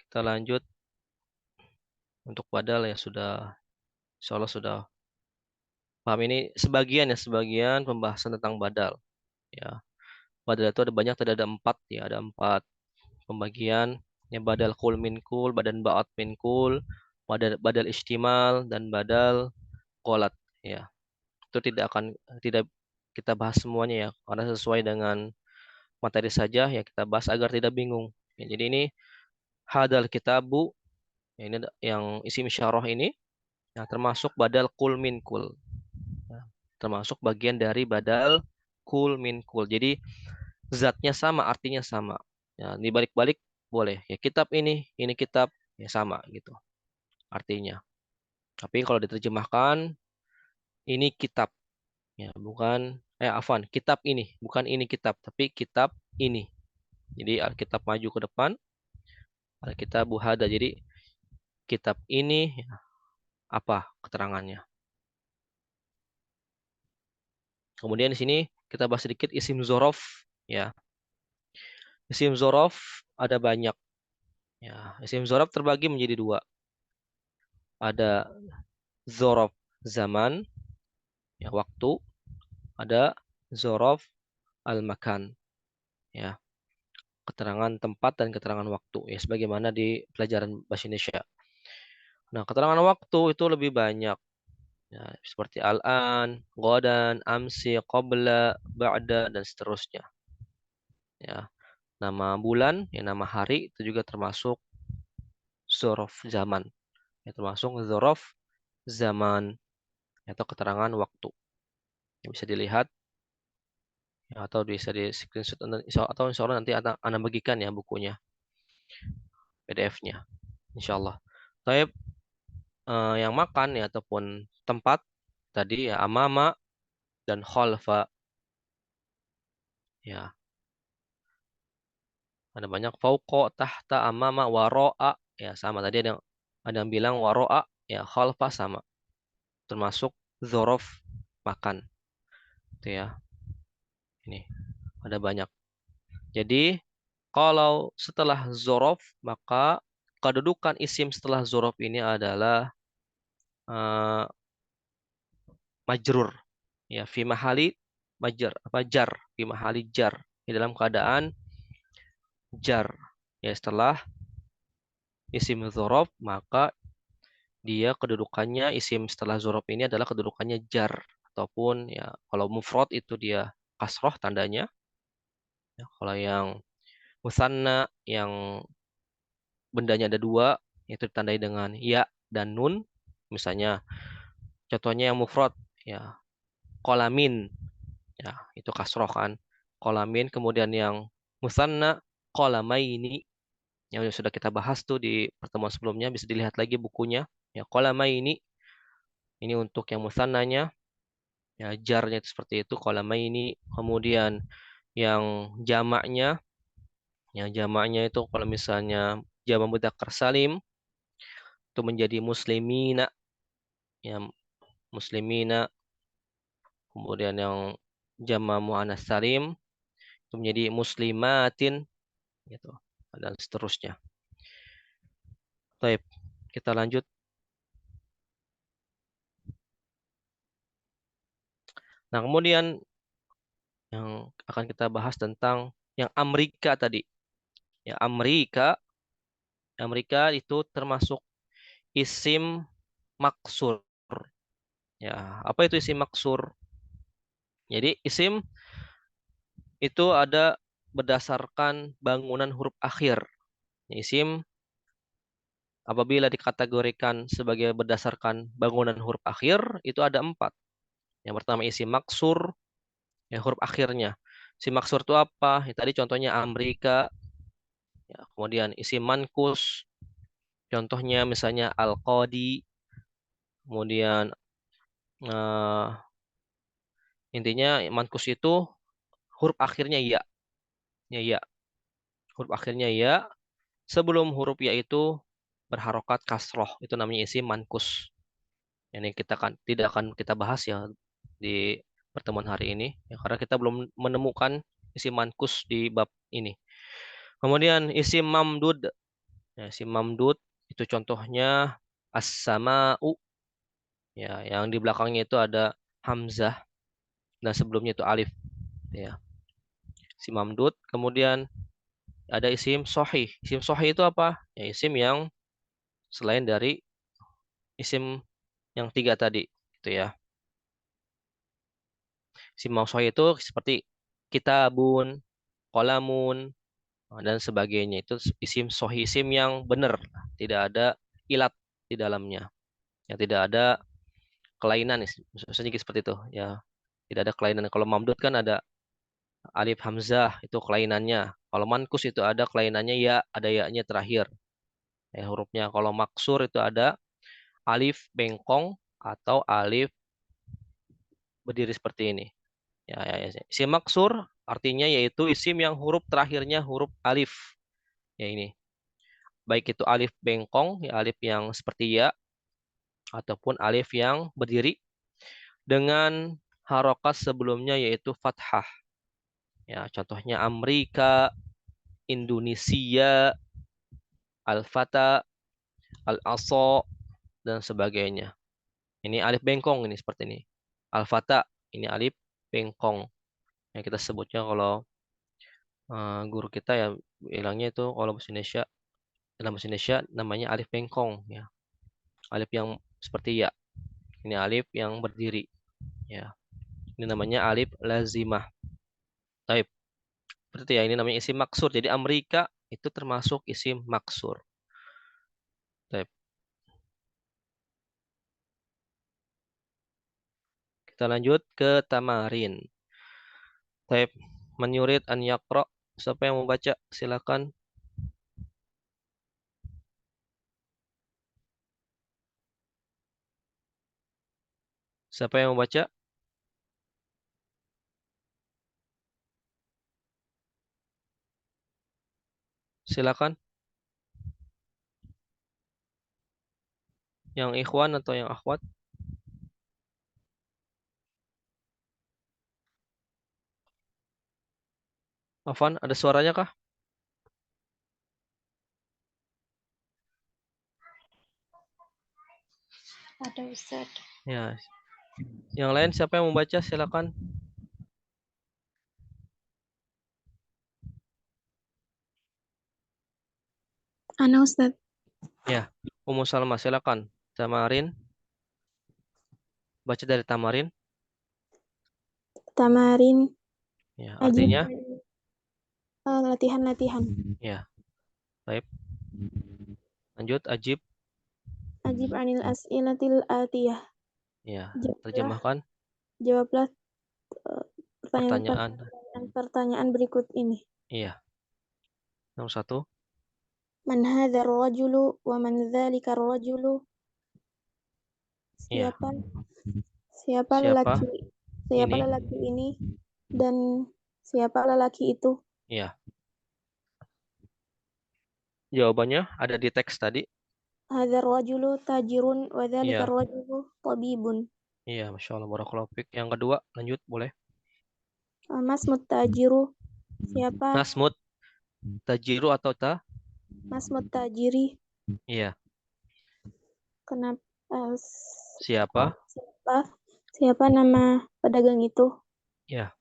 kita lanjut untuk badal ya sudah, insya Allah sudah paham ini sebagian pembahasan tentang badal ya. Badal itu ada banyak, tadi ada 4 ya, ada 4 pembagian ya, badal kul min kul, badan ba'at min kul, badal istimal dan badal qolat ya. Itu tidak kita bahas semuanya ya karena sesuai dengan materi saja ya kita bahas agar tidak bingung. Ya, jadi ini hadal kitabu ya, ini yang isim syarah ini ya, termasuk badal kul min kul. Ya, termasuk bagian dari badal kul min kul. Jadi zatnya sama, artinya sama. Ya, dibalik-balik boleh. Ya kitab ini kitab ya sama gitu artinya. Tapi kalau diterjemahkan ini kitab ya bukan afwan, kitab ini bukan ini kitab, tapi kitab ini. Jadi Alkitab maju ke depan, Alkitab buhada. Jadi kitab ini ya, apa keterangannya? Kemudian di sini kita bahas sedikit isim dzaraf ya. Isim dzaraf ada banyak. Ya, isim dzaraf terbagi menjadi dua. Ada dzaraf zaman, ya waktu, ada dzaraf al-makan, ya keterangan tempat dan keterangan waktu, ya sebagaimana di pelajaran bahasa Indonesia. Nah, keterangan waktu itu lebih banyak, ya seperti al-an, ghadan, amsi, qabla, ba'da dan seterusnya. Ya, nama bulan, ya nama hari itu juga termasuk dzaraf zaman. ya, termasuk dzaraf zaman atau keterangan waktu. Ya, bisa dilihat ya, atau bisa di screenshot atau insya Allah nanti Anda bagikan ya bukunya, PDF-nya, insya Allah. Taib, yang makan ya ataupun tempat tadi ya amama dan khalfa. Ya, ada banyak fauqa, tahta, amama, waro'a. Ya, sama tadi ada yang bilang waro'a, ya khalfa sama. Termasuk dzaraf makan. Itu ya. Ini ada banyak. Jadi kalau setelah dzaraf maka kedudukan isim setelah dzaraf ini adalah majrur. Ya, fi mahali jar, fi mahali jar. Di dalam keadaan jar. Ya, setelah isim dzaraf maka dia kedudukannya isim setelah dzaraf ini adalah kedudukannya jar ataupun ya kalau mufrad itu dia kasroh tandanya. Ya, kalau yang musanna yang bendanya ada dua itu ditandai dengan ya dan nun. Misalnya contohnya yang mufrad ya qalamin ya itu kasroh kan. Qalamin, kemudian yang musanna qalamaini yang sudah kita bahas tuh di pertemuan sebelumnya, bisa dilihat lagi bukunya. Ya qalamaini ini untuk yang musannanya. Ya, jarnya itu seperti itu, qalamaini. Kemudian yang jamaknya itu kalau misalnya jamak mudzakkar salim itu menjadi muslimina, ya muslimina. Kemudian yang jamak muannats salim itu menjadi muslimatin, gitu. Dan seterusnya. Baik, kita lanjut. Nah, kemudian yang akan kita bahas tentang yang Amerika tadi. Ya, Amerika itu termasuk isim maksur. Ya, apa itu isim maksur? Jadi isim itu ada berdasarkan bangunan huruf akhir. Isim apabila dikategorikan sebagai berdasarkan bangunan huruf akhir itu ada 4. Yang pertama isim maksur, ya huruf akhirnya. Isim maksur itu apa? Ya, tadi contohnya Amerika. Ya, kemudian isim mankus, contohnya misalnya al-qadi. Kemudian eh, intinya mankus itu huruf akhirnya ya. Ya, ya. Huruf akhirnya ya. Sebelum huruf ya itu berharokat kasroh. Itu namanya isim mankus. Ini kita tidak akan kita bahas ya di pertemuan hari ini. Ya, karena kita belum menemukan isim mankus di bab ini. Kemudian isim mamdud. Ya, isim mamdud itu contohnya as-sama'u. Ya, yang di belakangnya itu ada hamzah dan sebelumnya itu alif. Ya, isim mamdud. Kemudian ada isim sohih. Isim sohih itu apa? Ya, isim yang selain dari isim yang 3 tadi, gitu ya. Isim sohih itu seperti kitabun, qalamun, dan sebagainya. Itu isim sohih, isim yang benar, tidak ada ilat di dalamnya. Yang tidak ada kelainan, maksudnya seperti itu. Ya, tidak ada kelainan. Kalau mamdud kan ada alif hamzah, itu kelainannya. Kalau mankus itu ada kelainannya ya, ada ya-nya terakhir. Ya, hurufnya. Kalau maksur itu ada alif bengkong atau alif berdiri seperti ini. Ya, ya, ya. Isim maksur artinya yaitu isim yang huruf terakhirnya huruf alif. Ya ini. Baik itu alif bengkong, ya alif yang seperti ya, ataupun alif yang berdiri dengan harokat sebelumnya yaitu fathah. Ya, contohnya Amerika, Indonesia, Al-Fata, Al-Aso, dan sebagainya. Ini alif bengkong ini seperti ini. Al-Fata, ini alif bengkong. Yang kita sebutnya kalau guru kita ya bilangnya itu kalau bahasa Indonesia, dalam bahasa Indonesia namanya alif bengkong ya. Alif yang seperti ya. Ini alif yang berdiri ya. Ini namanya alif lazimah. Taib. Berarti ya ini namanya isim maksur. Jadi Amerika itu termasuk isim maksur. Taib. Kita lanjut ke tamarin. Taib man yurid an yaqra. Siapa yang mau baca? Silakan. Siapa yang mau baca? Silakan. Yang ikhwan atau yang akhwat? Afan, ada suaranya kah? Ada Ustaz. Ya. Yang lain siapa yang mau baca? Silakan. Ana Ustaz. Ya. Ummu Salma, silakan. Tamarin. Baca dari tamarin. Tamarin. Ya, Ajib. artinya? Latihan-latihan. Ya. Baik. Lanjut, ajib. Ajib anil as'ilatil atiyah. Ya, Jawablah, terjemahkan jawablah pertanyaan. pertanyaan berikut ini. Iya. Nomor 1. Man hadzal rajulu wa man dzalika rajulu? Iya. Siapa lelaki ini dan siapa lelaki itu? Iya. Jawabannya ada di teks tadi. Hadzal rajulu tajirun wa dzalika Iya. rajulu tabibun. Iya, Masya Allah, barakallahu fiik. Yang kedua, lanjut, boleh. Masmut tajiru. Siapa? Nasmut, tajiru atau ta? Masmut tajiri. Iya. Kenapa? Siapa? Siapa nama pedagang itu? Iya.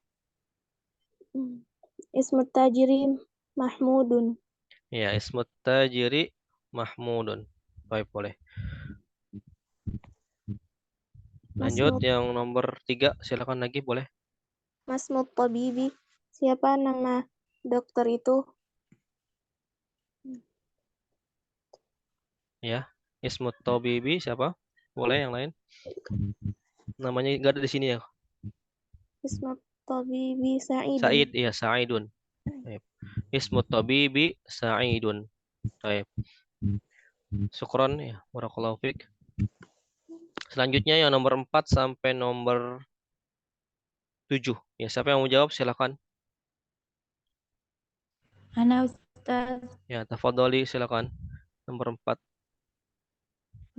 Ismut tajiri Mahmudun. Iya, ismut tajiri Mahmudun. Baik, boleh. Lanjut, yang nomor 3, silakan lagi, boleh. Masmut tabibi. Siapa nama dokter itu? Ya, ismut tabibi siapa? Boleh yang lain? Namanya nggak ada di sini ya. Ismut tabibi Sa'idun. Said, iya, Sa'idun. Baik. Ismut tabibi Sa'idun. Baik. Syukron ya, barakallahu fiik. Selanjutnya yang nomor 4 sampai nomor 7. Ya, siapa yang mau jawab? Silakan. Ana Ustaz. Ya, tafadholi, silakan. Nomor 4.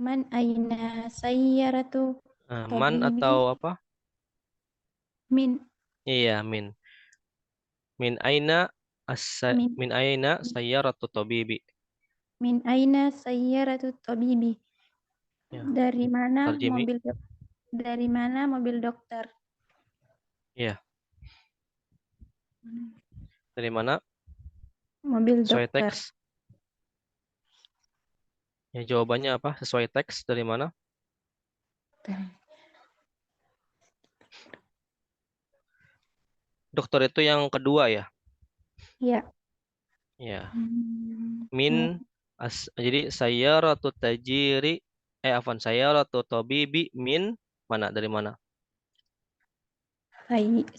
Man aina sayyaratu Man tabibi? atau apa? Min Iya, min. Min aina min min aina sayyaratu tabibi. min aina sayyaratu tabibi? Ya. Dari mana Tarjimi. mobil dokter? Iya. Dari mana? Mobil Sesuai dokter. teks. Ya, jawabannya apa? Sesuai teks dari mana? Dokter itu yang kedua ya? Ya. Ya. Min jadi sayyaratu tajiri sayyaratu tabibi min mana, dari mana?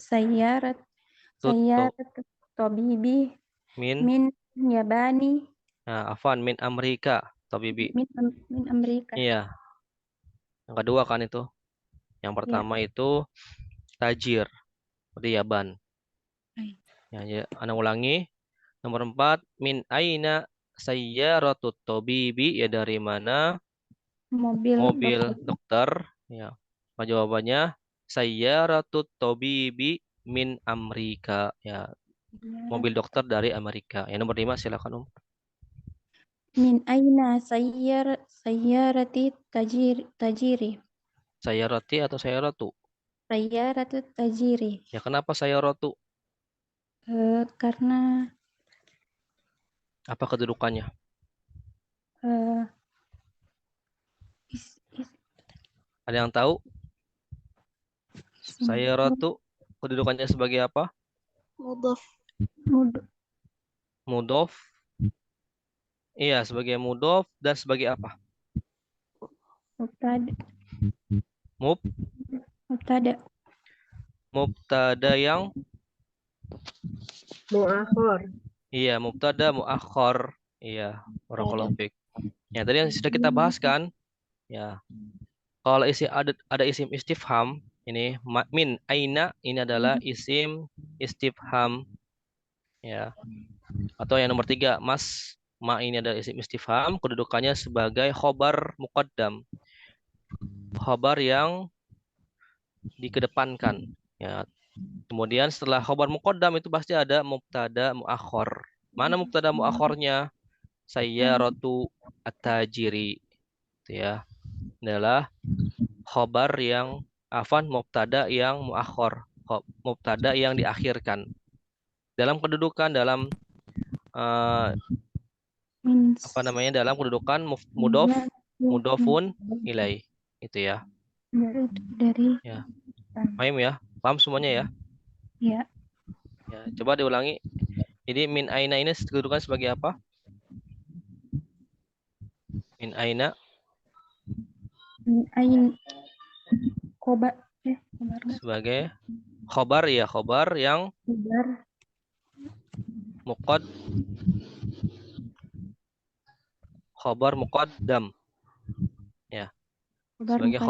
Sayyarat tabibi min Yabani. Nah, min Amerika tabibi. Min Amerika. Iya. Yang kedua kan itu. Yang pertama itu tajir di Yaban. Ya, Ana ulangi. Nomor 4, min aina sayyaratu tabibi, ya dari mana mobil dokter. Ya. Apa jawabannya? Sayyaratu tabibi min Amerika. Ya. Mobil dokter dari Amerika. Yang nomor 5 silakan Min aina sayyarati tajiri? Sayyarati atau sayyaratu? Sayyaratu tajiri. Ya, kenapa sayyaratu? Karena Apa kedudukannya? Ada yang tahu? Sayyaratu kedudukannya sebagai apa? Mudhof. Iya, sebagai mudhof dan sebagai apa? Mubtada. mubtada yang Mu'akhor. iya, mubtada muakhor. Iya, barakallahu fiik. Ya, tadi yang sudah kita bahas kan? Ya. Kalau ada isim istifham, ini min aina ini adalah isim istifham, ya. Atau yang nomor 3, mas ma ini adalah isim istifham, kedudukannya sebagai khobar muqaddam, khobar yang dikedepankan, ya. Kemudian setelah khobar muqaddam itu pasti ada mubtada muakhor. Mana mubtada muakhornya? Sayyaratu at-tajiri, itu ya. Adalah khobar yang mubtada yang muakhor, mubtada yang diakhirkan. Dalam kedudukan dalam dalam kedudukan mudofun ilai, itu ya. Dari Ya. Paham ya? Paham semuanya ya? ya. Ya, coba diulangi. Jadi min aina ini kedudukan sebagai apa? Min aina Ain khobar sebagai khobar ya, khobar yang khobar muqaddam. Ya. Sebagai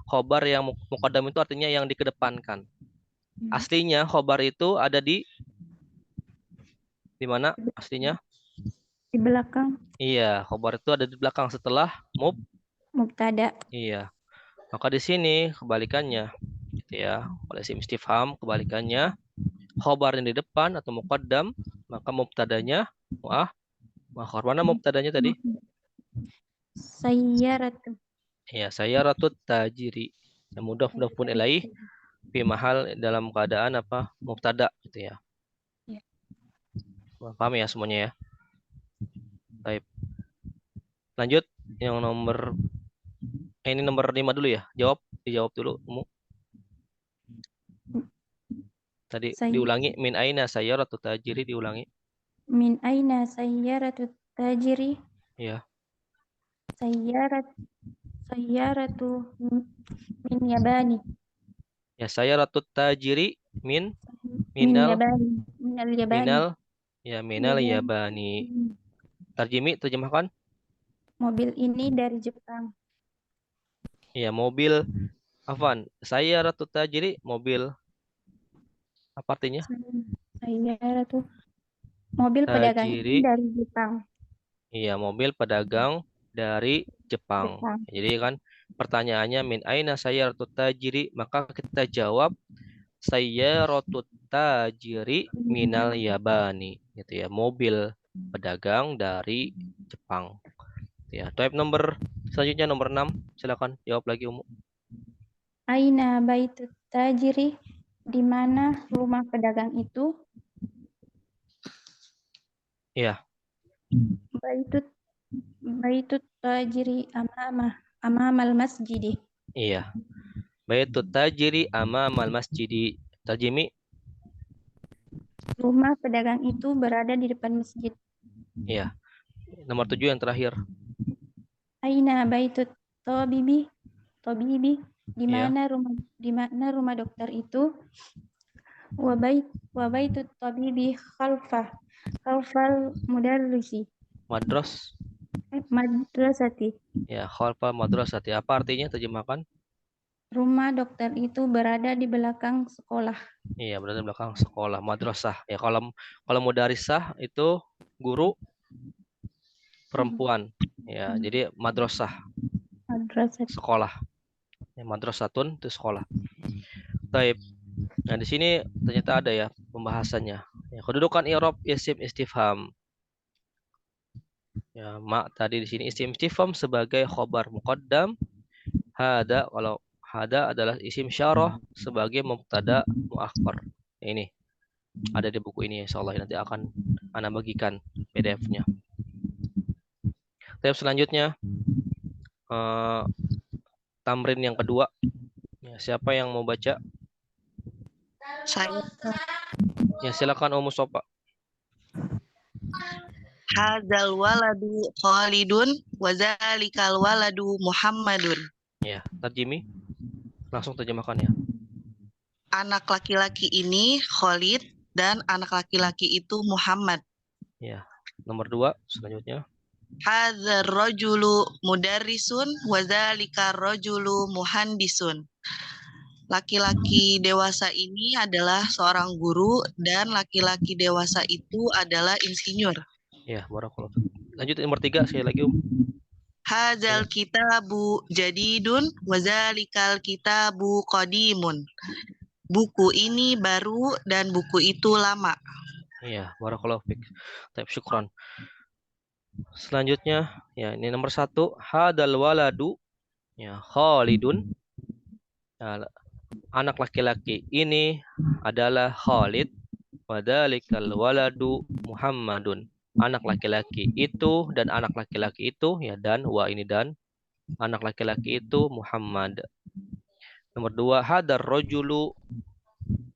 khobar yang muqaddam itu artinya yang dikedepankan. Aslinya khobar itu ada di mana aslinya? Di belakang. Iya, khobar itu ada di belakang setelah Mubtada. Iya. Maka di sini kebalikannya, gitu ya. Kalau isim istifham kebalikannya, khobar yang di depan atau muqaddam, maka mubtadanya muakhar. Mana mubtadanya tadi? Sayyaratu. Iya, sayyaratu tajiri. Yang mudhaf-mudhafun ilaih fi mahal dalam keadaan apa? Mubtada, gitu ya. Ya. Paham ya semuanya ya? Baik. Lanjut yang nomor ini nomor 5 dulu ya. Dijawab dulu, Umu. Tadi diulangi min aina sayyaratu tajiri, diulangi. Min aina sayyaratu tajiri? Iya. Sayyaratu min yabani. Ya, sayyaratu tajiri minal yabani. Minal yabani. Terjemahkan. Mobil ini dari Jepang. Iya, mobil sayyaratu tajiri, mobil apa artinya? Sayyaratu mobil pedagang ini dari Jepang. Iya, mobil pedagang dari Jepang. Jadi kan pertanyaannya min aina sayyaratu tajiri, maka kita jawab sayyaratu tajiri minal yabani, gitu ya, mobil pedagang dari Jepang. Ya, type selanjutnya nomor 6, silakan jawab lagi Umu. Aina baitut tajiri, di mana rumah pedagang itu? Iya. Baitut tajiri amamal masjidi. Iya. Baitut tajiri amamal masjidi. Terjemi. Rumah pedagang itu berada di depan masjid. Iya. Nomor 7 yang terakhir. Aina baitut tabibi, di mana rumah dokter itu? Wa baitut tabibi khalfal mudarrisi. Madrasati. Ya, khalfal madrasati. Apa artinya, terjemahkan? Rumah dokter itu berada di belakang sekolah. Iya, berada di belakang sekolah, madrasah. Ya, kalau mudarisah itu guru perempuan. Ya, jadi madrasah. Sekolah. Ya, madrasatun itu sekolah. Baik. Nah, di sini ternyata ada ya pembahasannya. Ya, kedudukan i'rab isim istifham. Ya, tadi di sini isim istifham sebagai khobar muqaddam. Kalau hada adalah isim syarah sebagai mubtada muakhar. Ini ada di buku ini, insyaallah nanti akan ana bagikan PDF-nya. Tab selanjutnya tamrin yang kedua. Ya, siapa yang mau baca? Saya. Ya, silakan Ummu Sopa. Hadzal waladu Khalidun wa zalikal waladu Muhammadun. Ya, terjemi. Langsung terjemahkan ya. anak laki-laki ini Khalid dan anak laki-laki itu Muhammad. Ya. Nomor 2 selanjutnya. Hadzal rajulu mudarrisun wa dzalika rajulu muhandisun. Laki-laki dewasa ini adalah seorang guru dan laki-laki dewasa itu adalah insinyur. Ya, barakallahu fiik. Lanjut nomor 3 sekali lagi, Hadzal kitabu jadidun wa dzalikal kitabu qadimun. Buku ini baru dan buku itu lama. Iya, barakallahu fiik. Baik, syukran. Selanjutnya, ya ini nomor 1, hadal waladu ya Khalidun. Ya, anak laki-laki ini adalah Khalid. Wadzalikal waladu Muhammadun. Anak laki-laki itu dan anak laki-laki itu ya dan wa ini dan anak laki-laki itu Muhammad. Nomor 2, hadar rajulu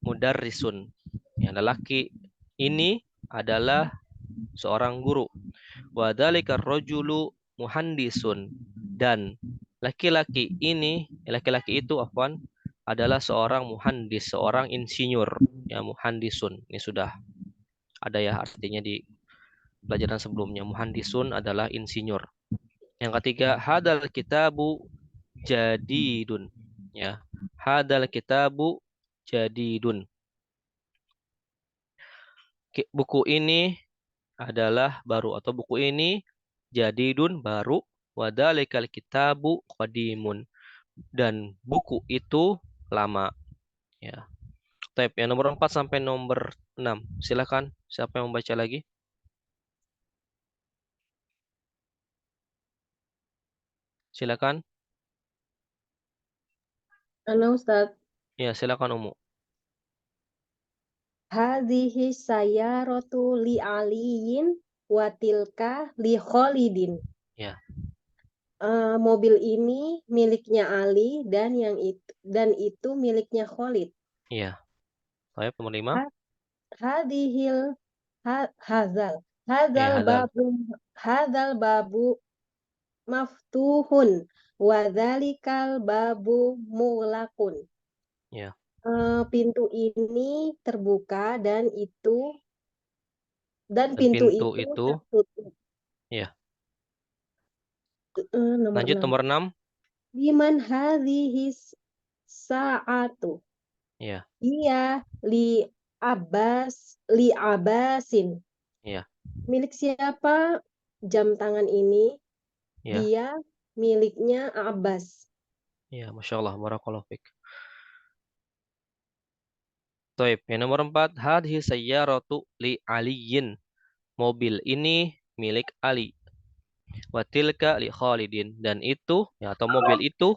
mudarrisun. Ya, lelaki ini adalah seorang guru. Wa dzalikar rajulu muhandisun, dan laki-laki itu adalah seorang muhandis, seorang insinyur. Ya, muhandisun. Ini sudah ada ya artinya di pelajaran sebelumnya. Muhandisun adalah insinyur. Yang ketiga, hadal kitabu jadidun. Ya, hadal kitabu jadidun. Buku ini adalah baru atau buku ini jadidun baru, wadzalikal kitabu qadimun, dan buku itu lama. Ya. Tab yang nomor 4 sampai nomor 6. Silakan, siapa yang membaca lagi? Silakan. Halo Ustaz. Ya, silakan Umu. Hadhihi sayyaratu li aliyin wa tilka li Khalidin. Ya. Mobil ini miliknya Ali dan itu miliknya Khalid. Iya. Baik, nomor 5. Hadhil hazal Hazal. babu maftuhun wa dzalikal babu mughlaqun. Ya. Pintu ini terbuka dan pintu itu tertutup. Ya. Nomor Lanjut 6. nomor 6. Liman hadhis sa'atu. Ya. Iya li Abbasin. Ya. Milik siapa jam tangan ini? Ya. Dia miliknya Abbas. Ya, Masya Allah, barakallahu fiik. Baik, yang nomor 4, hadhihi sayyaratu li aliyin. Mobil ini milik Ali. Wa tilka li Khalidin, dan itu ya atau mobil itu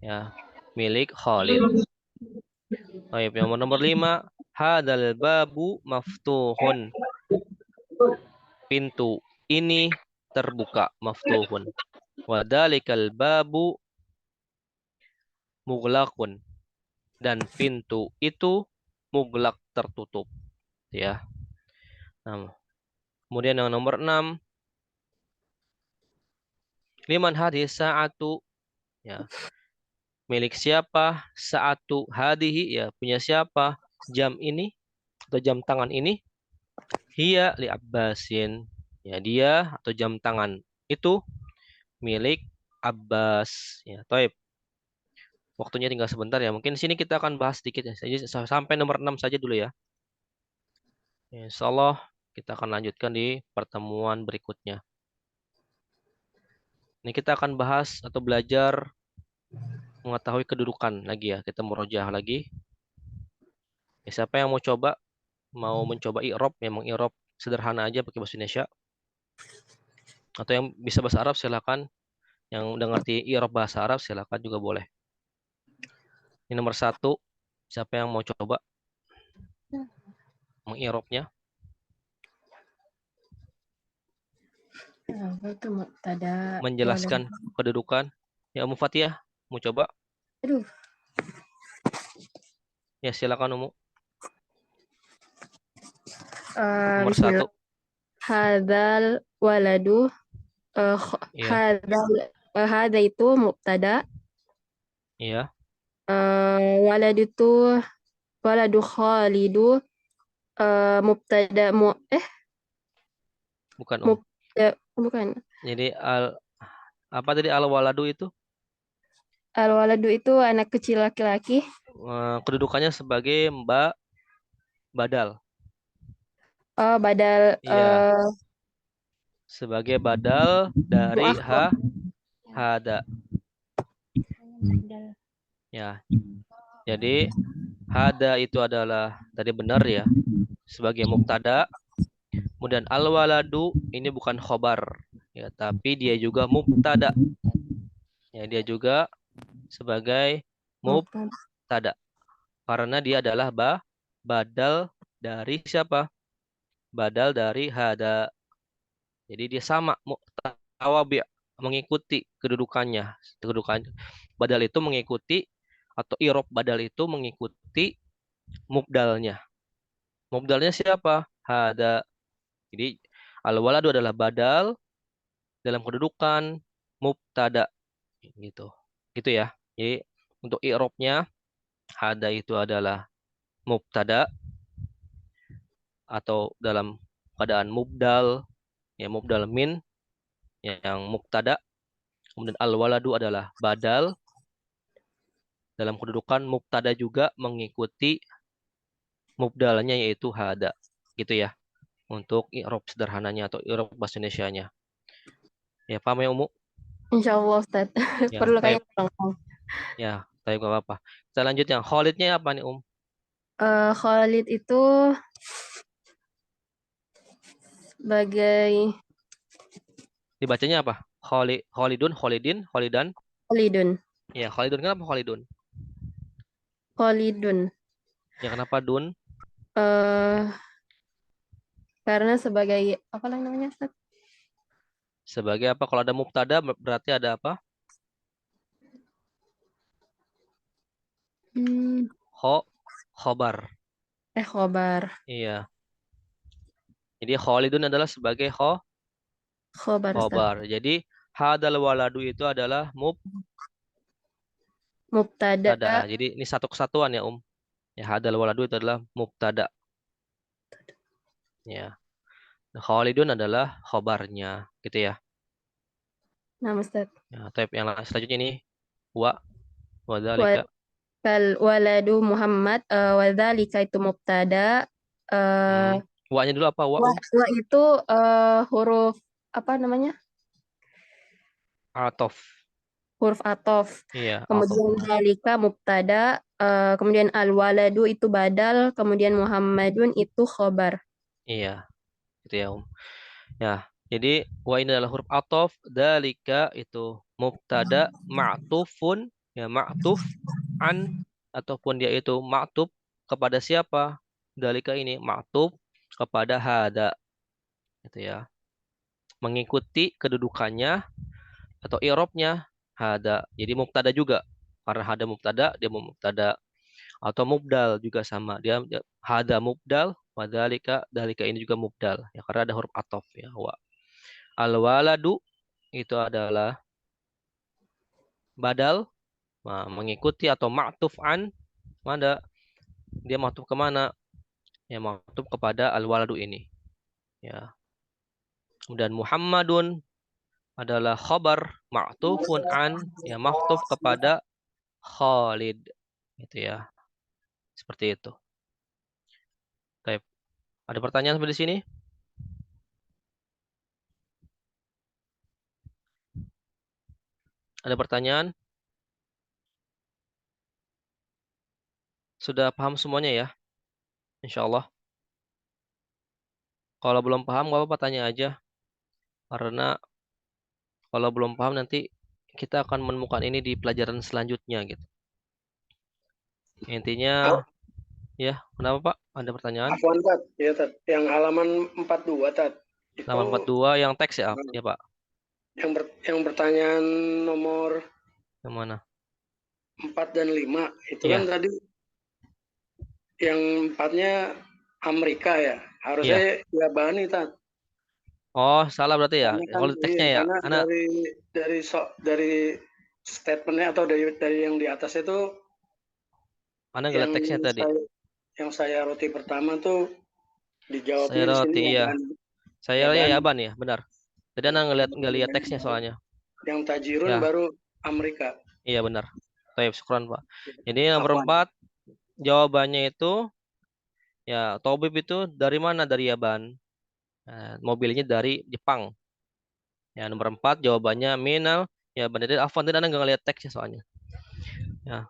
ya milik Khalid. Baik, yang nomor 5, hadal babu maftuhun. Pintu ini terbuka, maftuhun. Wa dalikal babu mughlaqun, dan pintu itu mughlaq, tertutup. Ya. Nah, kemudian yang nomor 6, liman hadhihi sa'atu, ya. Milik siapa sa'atu hadhihi, ya punya siapa jam ini atau jam tangan ini? Hiya li Abbasin, ya dia atau jam tangan itu milik Abbas. Ya, taib. Waktunya tinggal sebentar ya. Mungkin di sini kita akan bahas sedikit ya. Sampai nomor 6 saja dulu ya. Insyaallah kita akan lanjutkan di pertemuan berikutnya. Ini kita akan bahas atau belajar mengetahui kedudukan lagi ya. Kita murojaah lagi. Ya, siapa yang mau mencoba i'rab, memang i'rab sederhana aja pakai bahasa Indonesia. Atau yang bisa bahasa Arab silakan. Yang udah ngerti i'rab bahasa Arab silakan juga boleh. Ini nomor 1. Siapa yang mau coba meng'irabnya? Menjelaskan kedudukan. Ya, Ummu Fatihah mau coba? Aduh. Ya, silakan Ummu. Nomor Nomor 1. Hadzal waladu. Iya. Hadza itu mubtada. Iya. waladu Khalidu mubtada Bukan bukan. Jadi apa tadi al-waladu itu? Al-waladu itu anak kecil laki-laki. Kedudukannya sebagai badal. Oh, badal Iya. Sebagai badal dari muakhar. hada. Ya. Jadi hada itu adalah tadi benar ya, sebagai mubtada. Kemudian al-waladu ini bukan khobar ya, tapi dia juga mubtada. Ya, dia juga sebagai mubtada. Karena dia adalah badal dari siapa? Badal dari hada. Jadi dia sama tawabi, mengikuti kedudukannya. Badal itu mengikuti, atau irob badal itu mengikuti mubdalnya. Mubdalnya siapa? Hada. Jadi al-waladu adalah badal dalam kedudukan mubtada gitu. Gitu ya. Jadi untuk i'rabnya hada itu adalah mubtada atau dalam keadaan mubdal, ya mubdal min yang mubtada. Kemudian al-waladu adalah badal dalam kedudukan mubtada juga mengikuti mubdalnya yaitu hada. Gitu ya. Untuk i'rab sederhananya atau i'rab bahasa Indonesianya. Ya, paham ya, Umu? Insyaallah Ustaz. Ya, Perlu baik. kayak Ya, tapi gak apa-apa. Kita lanjut yang Khalidnya apa nih, Khalid itu sebagai Dibacanya apa? Khalidun, Khalidin, Khalidan. Khalidun. Ya, Khalidun. Kenapa Khalidun? Khalidun. Ya, kenapa Dun? Karena sebagai apa namanya Ustaz? Sebagai apa? Kalau ada mubtada berarti ada apa? Khobar. Khobar. Iya. Jadi Khalidun adalah sebagai Khobar. khobar. Jadi hadal waladu itu adalah mubtada. Jadi ini satu kesatuan ya, Ya, hadal waladu itu adalah mubtada. Ya. Khalidun adalah khobarnya, gitu ya. Nah, Ustaz. Ya, type yang selanjutnya ini wadzalika. Waladu Muhammad wadzalika itu mubtada. Wa-nya dulu apa? Wa itu huruf apa namanya? Atof. Huruf atof. Iya, kemudian dzalika mubtada, kemudian al-waladu itu badal, kemudian Muhammadun itu khobar. Iya. Gitu ya, Ya, jadi wa ini adalah huruf atof, dzalika itu mubtada ma'tufun, ya ma'tuf an, ataupun dia itu ma'tuf kepada siapa? Dzalika ini ma'tuf kepada hada. Gitu ya. Mengikuti kedudukannya atau i'rabnya hada. Jadi mubtada juga. Karena hada mubtada, dia mubtada. Atau mubdal juga sama. Dia hada mubdal, wa dzalika ini juga mubdal. Ya, karena ada huruf atof ya, wa. Al-waladu itu adalah badal, mengikuti atau ma'tuf an, mana dia ma'tuf kemana? Ya, ma'tuf kepada al-waladu ini. Ya. Kemudian Muhammadun adalah khabar ma'tufun an, ya ma'tuf kepada Khalid. Gitu ya. Seperti itu. Baik. Ada pertanyaan sampai di sini? Ada pertanyaan? Sudah paham semuanya ya? Insya Allah. Kalau belum paham, nggak apa-apa, tanya aja. Karena kalau belum paham nanti kita akan menemukan ini di pelajaran selanjutnya gitu. Intinya, ya, kenapa Pak? Ada pertanyaan? Afwan Tat, ya Tat. Yang halaman 42 Tat. Halaman 42 yang teks ya, ya Pak? Yang pertanyaan nomor yang mana? 4 dan 5 itu Iya. kan tadi yang 4-nya Amerika ya. Harusnya Yabani Tat. Oh, salah berarti ya. Karena Kalau teksnya ya. Karena dari statementnya atau dari yang di atas itu Anda nggak lihat teksnya tadi. Yang saya roti pertama tuh dijawabnya Saya di sini roti, iya. Yaban. Saya Yaban. Yaban ya, benar. Tadi Anda nggak lihat teksnya soalnya. Yang Tajirun Ya. baru Amerika. Iya benar. Baik, syukran Pak. Jadi nomor 4 jawabannya itu ya Tobib itu dari mana? Dari Yaban. Mobilnya dari Jepang. Ya nomor 4 jawabannya minal Yaban. Jadi Afwan tadi Anda nggak ngeliat teksnya soalnya. Ya.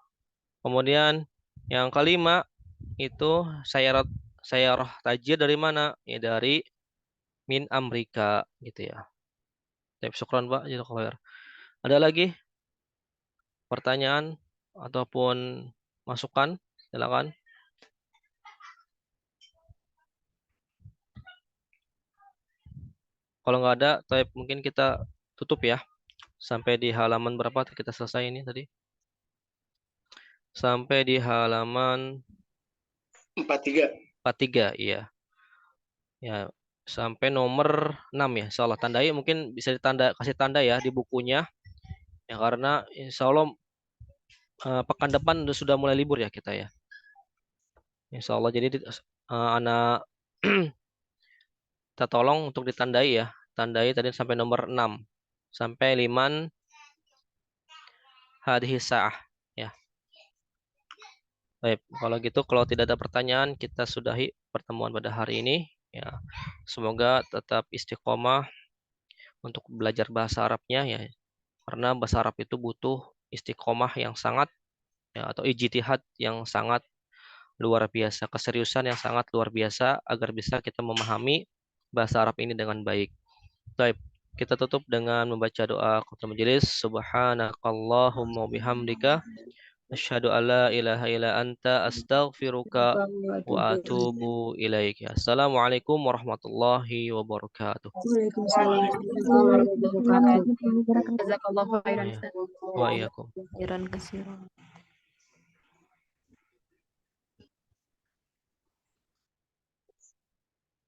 Kemudian yang kelima itu Sayyarah Tajir dari mana? Ya dari min Amerika gitu ya. Baik, syukran Pak. Jazakallahu khair. Ada lagi pertanyaan ataupun masukan? Silakan. Kalau nggak ada, mungkin kita tutup ya. Sampai di halaman berapa kita selesai ini tadi? Sampai di halaman 43. 43, iya. Ya, sampai nomor 6 ya. Insyaallah tandai mungkin bisa kasih tanda ya di bukunya. Ya karena insyaallah pekan depan sudah mulai libur ya kita ya. Insyaallah jadi anak kita tolong untuk ditandai ya. Tandai tadi sampai nomor 6. Sampai liman hadhihi sa'ah ya. Baik, kalau tidak ada pertanyaan kita sudahi pertemuan pada hari ini ya. Semoga tetap istiqomah untuk belajar bahasa Arabnya ya. Karena bahasa Arab itu butuh istiqomah yang sangat ya, atau ijtihad yang sangat luar biasa, keseriusan yang sangat luar biasa agar bisa kita memahami bahasa Arab ini dengan baik. Baik, kita tutup dengan membaca doa qiyamul majelis. Subhanakallahumma bihamdika asyhadu alla ilaha illa anta astaghfiruka wa atubu ilaik. Assalamualaikum warahmatullahi wabarakatuh. Waalaikumsalam. Jazakallahu khairan. Wa iyyakum. Khairan katsiran.